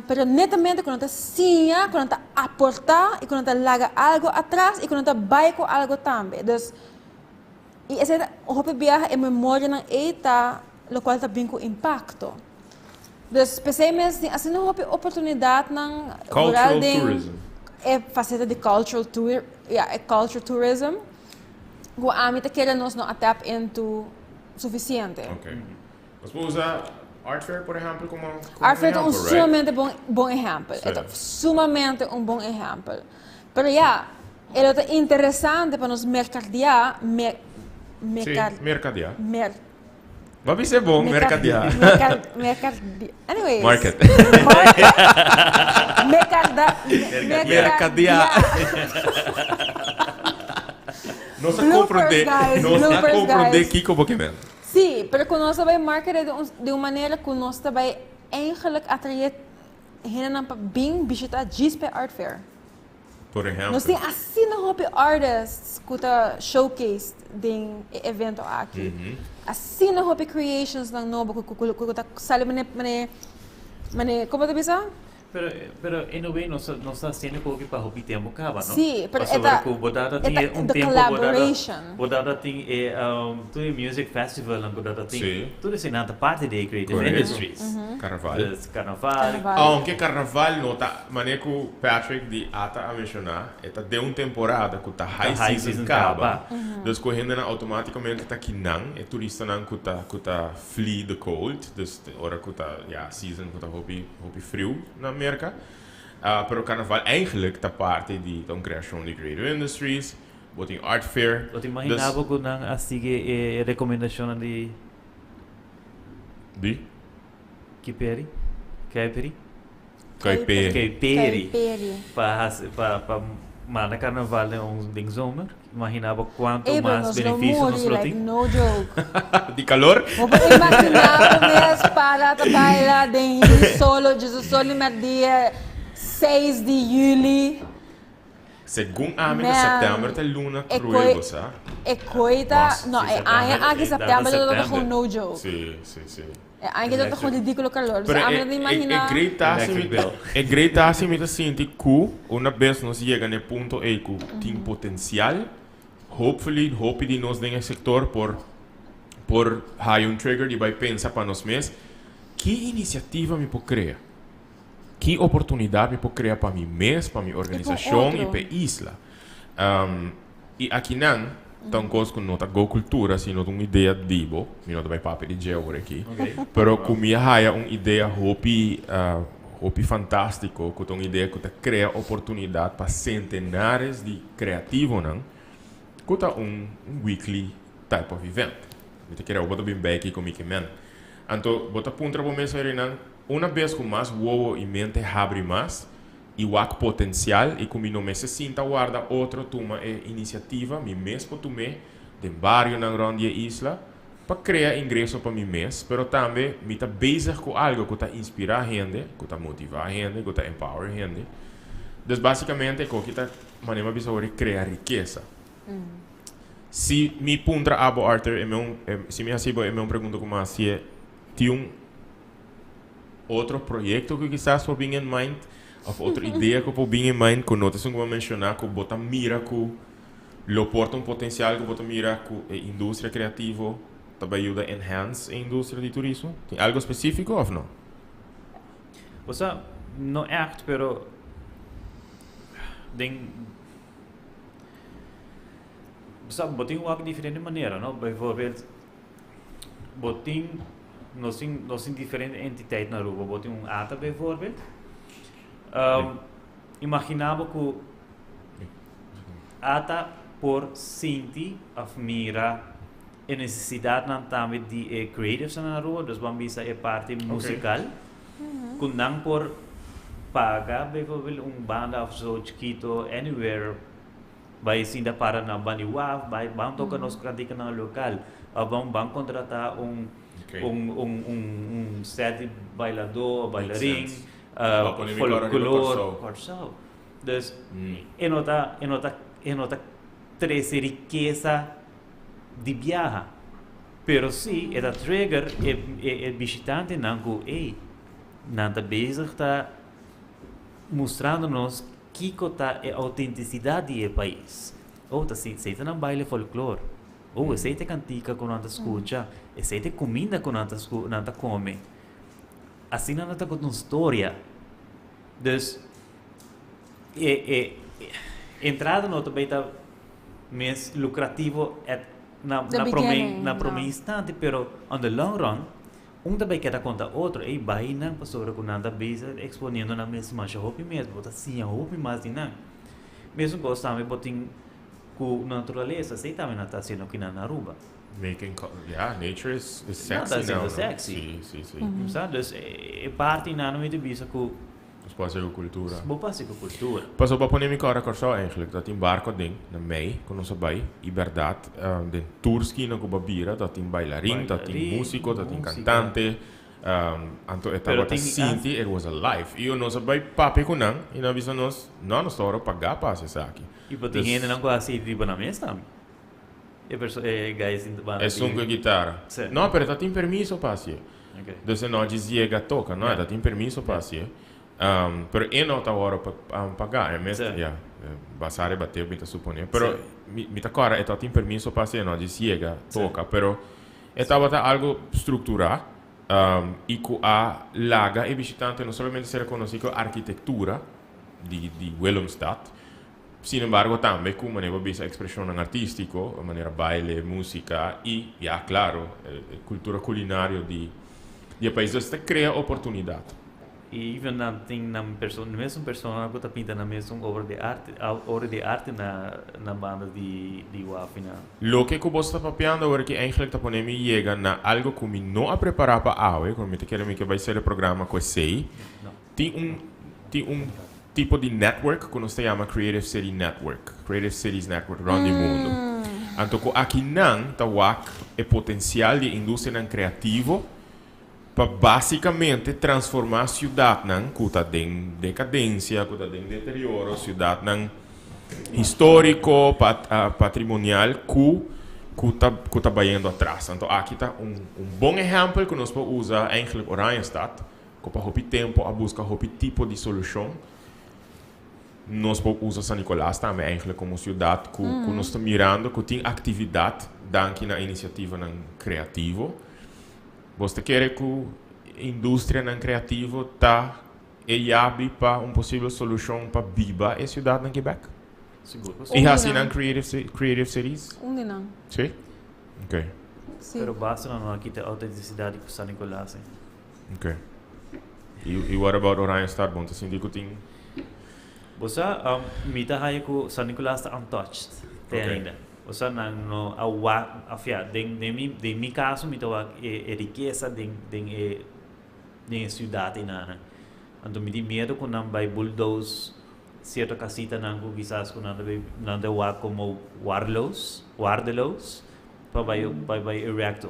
Pero netamente quando sim, quando aportar e quando larga algo atrás e quando vai com algo também. Então, e esse hobby viaja é memória na eita, o qual também com impacto. Então, pensamos assim, não houve oportunidade na
cultural tourism.
É faceta de cultural tourism. O âmbito que nós não tap into suficiente.
Ok. Mas vou usar Art Fair, por exemplo, como
Art Fair é
exemplo,
sumamente bom exemplo. É sumamente bom exemplo. Mas é interessante para nós mercadear.
Mercadear. Vai ser bom, mercadear.
Anyways.
Market.
Mercadear.
Não se compreende Kiko Pokémon.
Sim, mas quando nós vai marketing de uma maneira que nós vai eigenlijk atrair gente para bem visitar GSP Art Fair.
Por exemplo.
Nós temos assim na hobby artists que está showcased em evento aqui. Assim na hobby creations ng novo que está sabe como tu bisa?
Pero in a way, não está sendo que para o tempo acaba, não?
Sim, pero
bodada tem tempo
collaboration.
bodada tem tudo music festival, não bodada tem
Sim.
tudo isso na parte de creative
Correto.
industries.
Carnaval.
Carnaval.
Aunque carnaval nota, maneira que o Patrick de ata a mencionar, é de uma temporada que tá high season acaba. Dus correndo automaticamente tá que não, é turista não que tá flee the cold, dus hora que tá season que tá hobby frio na América. Pero carnaval eigenlijk tá parte de criação de creative industries, boting art fair.
Wat imaginava ko nang asige recomendação de Kiperi? Kaiperi? Kaiperi. Para mana carnaval de zomer. Imaginava quanto mais benefícios nos
like, no joke.
De calor?
Imaginava mesmo para trabalhar de Jesus solo no dia 6 de julho.
Segundo a de setembro, tá luna cruel, sabe?
É coisa... Não, é ainda setembro, eu tô com no joke.
Sim.
É ainda tô com ridículo calor.
É great assim, me sinto que uma vez nós chega no ponto é que tem potencial, hopefully nós nesse sector por high un trigger e vai pensar para nós mesmos, que iniciativa me pode criar? Que oportunidade me pode criar para mim mesmo, para minha organização e para a isla? E aqui não, tão coisa que não tá go cultura, sino uma ideia de dibo, me não vai papel de gel aqui, pero comigo há uma ideia hopi fantástico, com uma ideia que tá cria oportunidade para centenares de criativos não, que tá weekly type of event. Me queria botar bem bem aqui comigo mesmo. Então, botar ponta para mim sobre não. Uma vez que mais o e mente abre mais e o potencial e como não me se sinta guarda outra toma iniciativa me mesmo tomei de barrio na grande isla para criar ingresso para mim mesmo, pero também me tá bezig com algo que tá inspirar gente, que tá motivar gente, que tá empower gente. Dus basicamente que tá maneira de criar riqueza. Se me puntra abo Arthur, se me hasibo é uma pergunta como assim, tem outro projeto que quizás por bem em mind, ou outra ideia que por bem em mind, que notas como mencionar, que bota mira que lo porta potencial, que bota mira que a indústria criativa também ajuda a enhance a indústria de turismo. Tem algo específico ou não?
O sea, não echt, pero botin ook diferente maneira, não? Bijvoorbeeld, botin nós em diferente entidade na rua, botin ATA bijvoorbeeld. Imaginava que ATA por sentir a mira a necessidade também de creatives na rua, dus vamos ver a parte musical, que não por pagar, bijvoorbeeld banda of zo, chiquito, anywhere, vai sim da para na Baniwaf, vai tocar nos cantica na local, vamos contratar set de bailador, bailarim, folclore, corso. Dus é nota treze riqueza de viaja, pero sim é da trigger é visitante não que nada bezig está mostrando-nos que é a autenticidade do país. Tá aceita não baile folclore. Aceita cantica quando anda escuta. Aceita comida quando anda come. Assim não está com uma história. Dus, entrada no também está mais lucrativo na primeiro instante, pero on the long run, também quer conta outro, vai não pastor com nada base exponendo na mesma hopi mesmo, bota sim a hopi mais não. Mesmo gostamos botin com natureza, sei também não está sendo aqui na Aruba.
Nature is sexy now. Sexy.
Sim. Sabe, dus parte na não é de visa com
Spasie cultura.
Spasie cultura.
Pas op polemica ora corso eigenlijk dat in barco ding na mei con ons bij liberdad den turski na kubabira dat in bailarin, dat in musico, dat in cantante anto etava sinti it was alive. Io non sabai papi kunan ina bisa nos non storo pagar passe saki.
E botin gente não quase riba na mesa. Guys in the band.
É som com guitarra. No, pero dat in permiso passe.
Okay.
Dus no dizia toca, no, dat in permiso passe. Pero não tá hora para pagar,
Sì.
basare bateu bita suponho. Pero mi tá cara, é tem permisso para ser, não de ciega, toca, pero estava tá algo estruturado. E com a laga e visitante não somente ser reconhecido a arquitetura de Willemstad, sin embargo também com maneira de expressão artístico, a maneira baile, música e, claro, cultura culinária de país. Isso cria oportunidade.
E even na mesma pessoa que pinta na mesma obra de arte na banda de Wafina.
Lo que você está papiando é que eigenlijk tá me chega na algo que não a preparar para hoje, como te quero que vai ser o programa com sei. Tem tipo de network que nós chama Creative City Network, Creative Cities Network around the mundo. Então aqui não tá o potencial de indústria não criativo para basicamente transformar a cidade que está em decadência, que está em deterioro, cidade histórico, patrimonial, que está indo atrás. Então aqui está bom exemplo que nós podemos usar eigenlijk Oranjestad, que para o tempo a buscar o tipo de solução. Nós podemos usar São Nicolás também eigenlijk como cidade que nós estamos mirando, que tem atividade dentro da iniciativa criativa. Você quer que a indústria não criativa está abre para uma possível solução para viva a cidade em Quebec?
Seguro.
E assim na creative cities?
Não.
Sim? Ok.
Pero basta não aqui tem autenticidade com São Nicolás.
Ok. E what about Oranjestad? Bom, assim digo tem.
Você mita hai com São Nicolás está untouched. Tem ainda. Você não afia de mi caso mita é riqueza de cidade na. Então me di medo com não vai bulldoze certa casita não quizás com não de como wardelos para vai erect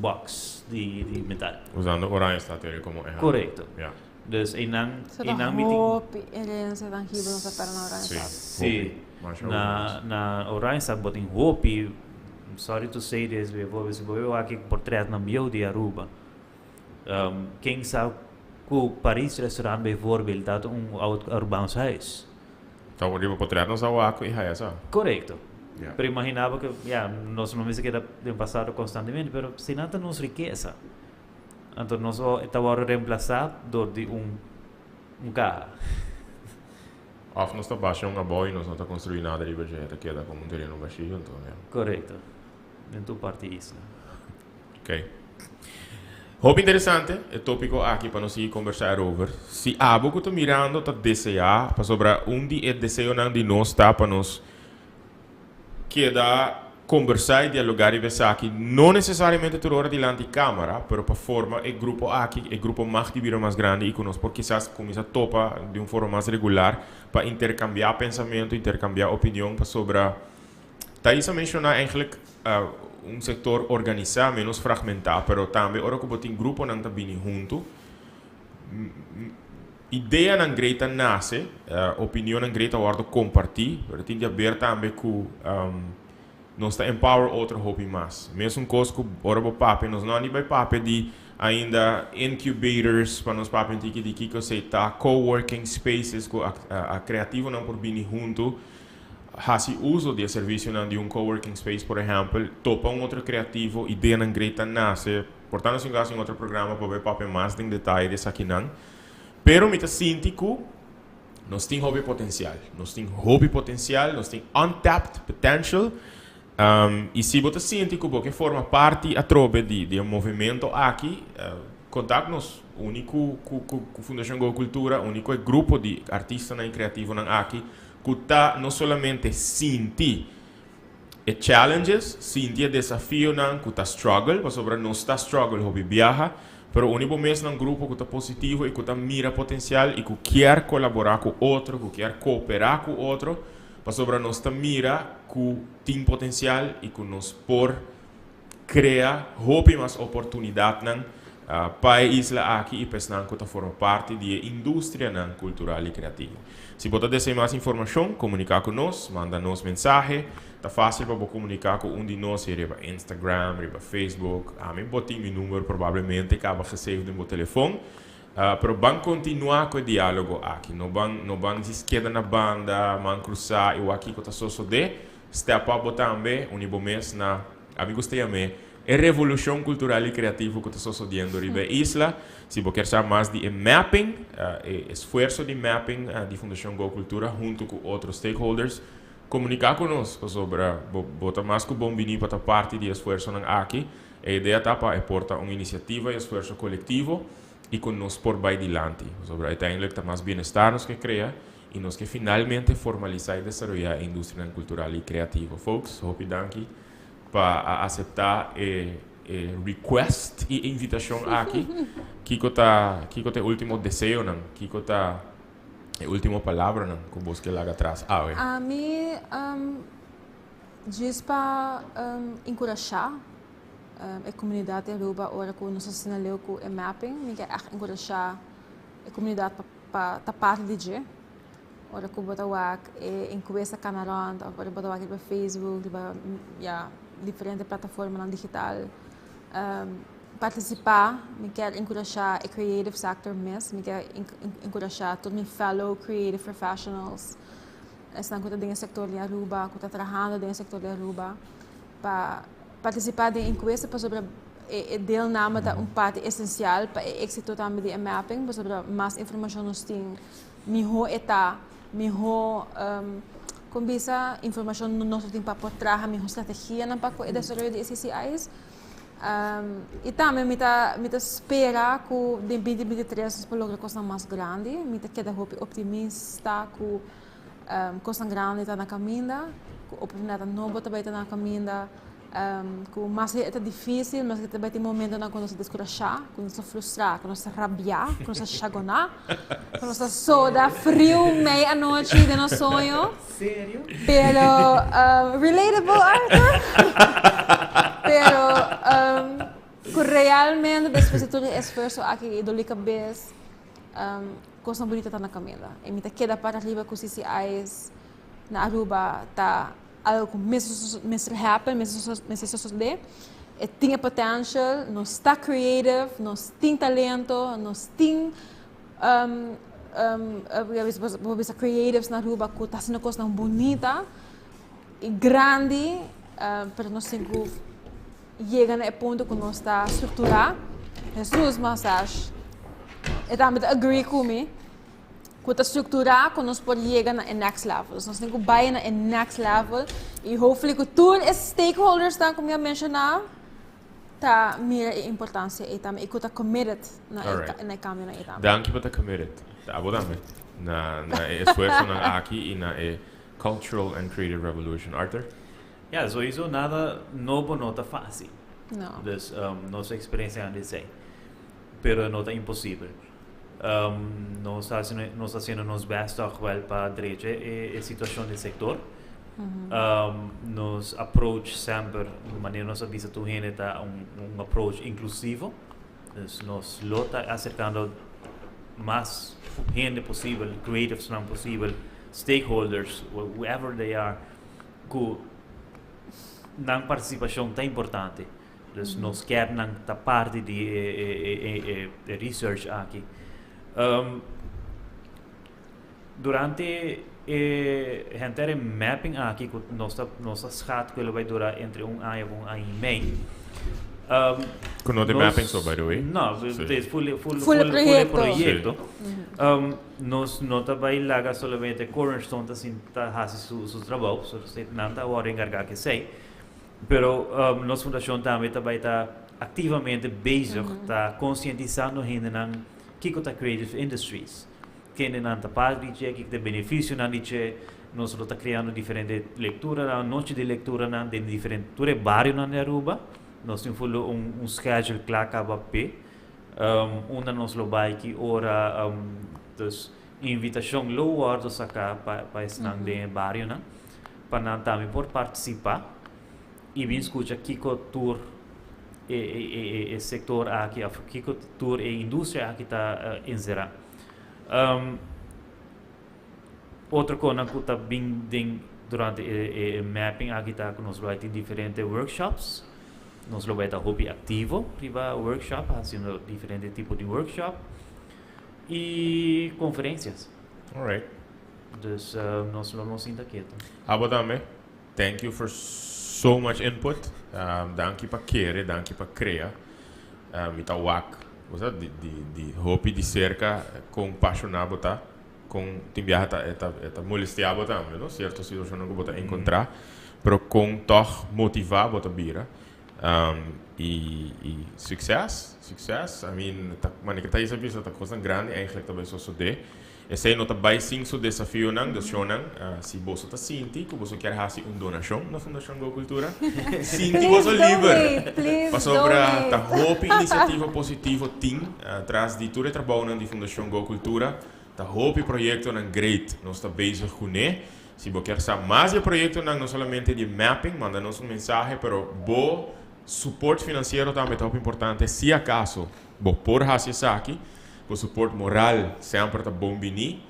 box de metal.
Usando Oranjestad como é.
Correto.
Yeah.
Dus inang
meeting. Ele se dan hibo sa para na Oranjestad.
Sim. Na Oranjestad botin hopi. I'm sorry to say this, we vou aqui portret na meu de Aruba. Quem sabe que Paris restaurant bijvoorbeeld dat oud Urbaans huis.
Então o livro portret não são aqui e essa.
Correto.
Yeah.
Pero imaginava que nós não que era do passado constantemente, pero se nada nos riqueza. Então nós estava reemplazado de carro.
Of nós está baixando uma boia e nós não está construindo nada de budget, queda como um terreno baixio, então.
Correto. Dentro parte isso.
Ok. Hobby interessante, é tópico aqui para nós conversar over. Se há algo que estou mirando, está desejar, para sobre onde é desejo de nós está para nós queda conversar e dialogar e pensar aqui, não necessariamente toda hora diante de câmera, mas para formar o grupo aqui, o grupo mais de mais grande e conosco, porque quizás começa a topa de uma forma mais regular para intercambiar pensamento, intercambiar opinião para sobre. Thaisa mencionar eigenlijk setor organizado, menos fragmentado, mas também, ora que tem grupo não está bem junto, ideia não greta nasce, opinião não greta guarda compartilhar, mas tem de haver também que nós está empower outro hobby mais. Mesmo coisa que ora o papo, nós não vai papo de ainda incubators para nós papo de que você está coworking spaces que a criativo não por bem junto. Hasi uso de serviço de um coworking space, por exemplo, topa outro criativo, ideia não greta nasce. Portanto, se em outro programa para ver papo mais em detalhe dessa aqui não. Pero me sinto que nós temos hobby potencial, nós temos untapped potential. E se você sente que forma parte a trobe de um movimento aqui, contacte-nos. O único Fundação Go Cultura, o único grupo de artistas e criativos aqui, que está não somente sente challenges, sente desafio, que está struggle, mas sobre não está struggle, hobby viaja, mas o único mesmo um grupo que está positivo e que está mira potencial e que quer colaborar com outro, que quer cooperar com outro, mas sobre nós está mira que tem potencial e que nós por criar hobby mais oportunidade para a isla aqui e pensar que forma parte da indústria cultural e criativa. Se você deseja mais informação, comunicar com nós, manda-nos mensagem. Está fácil para comunicar com um de nós, riba Instagram, riba Facebook. A mim botei meu número, provavelmente, acaba recebendo no meu telefone. Pero van continuar com o diálogo aqui. Não van de esquerda na banda, man cruzar e aqui que só de step up também, mês na amigos também. É revolução cultural e criativa que está sucedendo na isla. Se você quer saber mais de mapping, esforço de mapping de Fundação Go Cultura junto com outros stakeholders, comunicar conosco sobre botar mais que bom vinir para parte de esforço aqui. A ideia é para aportar uma iniciativa e esforço coletivo e com nós por vai adiante. Sobre uiteindelijk está mais bem-estar nos que cria e nos que finalmente formalizar e desenvolver a indústria cultural e criativa. Folks, hope danke para aceitar request e invitação aqui. Kiko te último desejo não? Kiko ta a última palavra não? Que você lá atrás.
A mim diz para encorajar a comunidade de Aruba ora que nós assinaleu com o mapping, me quer encorajar a comunidade para parte de je. Ora que bota wak em conversa canaran, ora bota wak para Facebook, para diferentes plataformas digital. Participar, me quer encorajar a creative sector mesmo, me quer encorajar todos meus fellow creative professionals. Estão com o setor de Aruba, que está trabalhando no setor de Aruba, para participar de enquete sobre a deelname da parte essencial para o êxito também de mapping, sobre mais informação nós temos, melhor etapa, melhor com essa informação nós temos para trabalhar melhor estratégia para o desenvolvimento de SCIs. E também me espera que em 2023 nós vamos lograr coisas mais grandes, me queda optimista que coisas grandes estão na caminho, que oportunidade nova também está na caminho. Mas é difícil, mas também tem momentos quando nós descorajar, quando nós frustrar, quando nós rabiar, quando nós chagonar, quando nós soda frio meia-noite de nosso sonho.
Sério?
Pero relatable, Arthur. Pero realmente depois de todo o esforço aqui do cabeça, coisa bonita está na caminho. E me queda para arriba com os CCIs na Aruba tá algo mesmo happen, mesmo suceder, tinha potential, nós está creative, nós tem talento, nós tem creatives na Aruba que está sendo coisa bonita e grande, para nós temos que chegar no ponto que nós está estruturado. Jesus, mas acho, e também agree comigo. Que a estrutura que nós podemos chegar no next level. Nós temos que ir no next level e hopefully que todos os stakeholders como eu mencionava, tá mira a importância e também que está committed na caminho na etapa.
Danke por estar committed. Abodame na esforço na aqui e na cultural and creative revolution. Arthur?
Isso nada novo não está fácil.
Não.
Então, nossa experiência é assim, pero não está impossível. Nós estamos fazendo nos best para dirigir a situação do sector. Nos approach sempre, de maneira nós avisa tu gente tá approach inclusivo. Nós lota acercando mais gente possível, creatives não possível, stakeholders, whoever they are, que na participação tão importante. Então nós queremos estar parte de research aqui. Durante o mapping aqui, nossa schat que vai durar entre ano e meio.
Com o mapping só, by the way?
Não, é full projeto. Nós não trabalhamos lá somente cornerstone, assim, tá fazendo seu trabalho, não está a encargar que sei. Pero nossa fundação também está ativamente bezig, está conscientizando a gente que está creative industries, que não está parte que tem benefício não dice, nós estamos criando diferentes leituras, noite de leitura de diferentes bairros na Aruba, nós temos schedule claro para p, nós lo vai que ora dus invitação low ordo sacar para estar de bairro na, para também por participar e bem escuta que tour e setor aqui, que tour e indústria aqui está inserida. Outra coisa que está bem durante o mapping aqui está que nós vamos ter diferentes workshops, nós vamos ter hobby ativo, priva workshop, fazendo diferentes tipos de workshop. E conferências.
Alright.
Dus nós vamos ainda quieto.
Abo também. Thank you for so much input. Dank je para querer, dank je para criar. Ita wak. Você de hopi de cerca compassionado tá com timbiar tá molestiado também, não? Certo situação que bota encontrar, pero com toch motivar bota bira. E sucesso. I mean, maneira que tá isso bisa tá coisa grande, eigenlijk também só de. Esse é nota bem sim so desafio nang, desafio nang. Se você tá sinti, que você quer fazer donação na Fundação Go Cultura, sinti você livre. Passou para tá hope iniciativa positiva team atrás de todo o trabalho de Fundação Go Cultura, tá hope projeto nang great, nós tá bezig com né. Se você quer saber mais de projeto nang não somente de mapping, manda-nos mensagem, pero bo suporte financeiro também é muito importante. Se acaso, bo por fazer isso aqui, o suporte moral sempre está bom bini.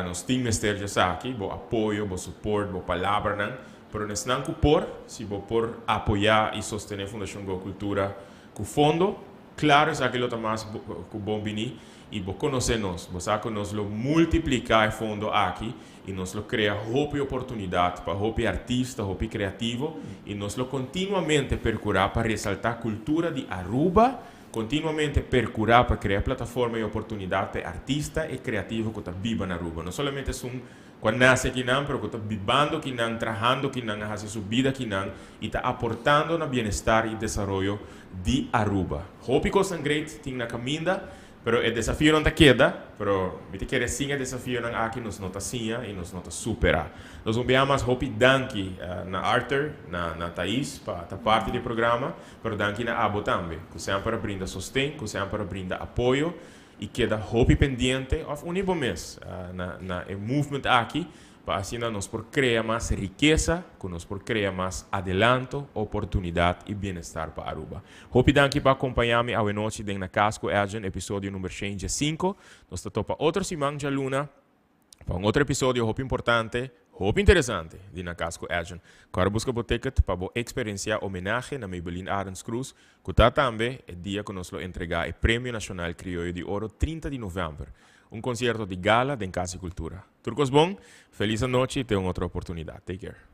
Nós temos aqui, o apoio, o suporte, a palavra, não. Mas não por, se por apoiar e sostener a Fundação Go Cultura com fundo, claro, isso aqui é mais bom bini. E você conhece nós, você conhece multiplicar o fundo aqui e nós cria hope e oportunidade para hope artista, hope criativo e nós continuamente percurar para ressaltar a cultura de Aruba, continuamente percurar para criar plataforma e oportunidade para artista e criativo que está vivo na Aruba. Não somente são quando nasce aqui não, mas que está vivendo aqui não, trabalhando aqui não, fazendo sua vida aqui não e está aportando no bem-estar e desenvolvimento de Aruba. Hope que são great, tem na caminha. Pero o desafio não está queda, pero me te quer sim o desafio não aqui nos nota sim e nos nota superar. Nós vamos hope danke na Arthur, na Thaís para a parte do programa, pero danke na Abo também, que sempre brinda sustento, que sempre brinda apoio e queda hope pendente of um nível mês na movement aqui, para assim nós por criar mais riqueza, que nós por criar mais adelanto, oportunidade e bem-estar para Aruba. Hope danke para acompanhar-me a noite na Casco Agent, episódio número 5. Nós topa outro semana de luna, para outro episódio hope importante, hope interessante de na Casco Agent. Quero buscar o ticket para experienciar homenagem na Maybelline Arends Cruz, que também é dia que nós entregar o Prêmio Nacional Criollo de Ouro 30 de novembro. Concerto de gala de Casa e Cultura. Turcos bom, feliz noite e tenham outra oportunidade. Take care.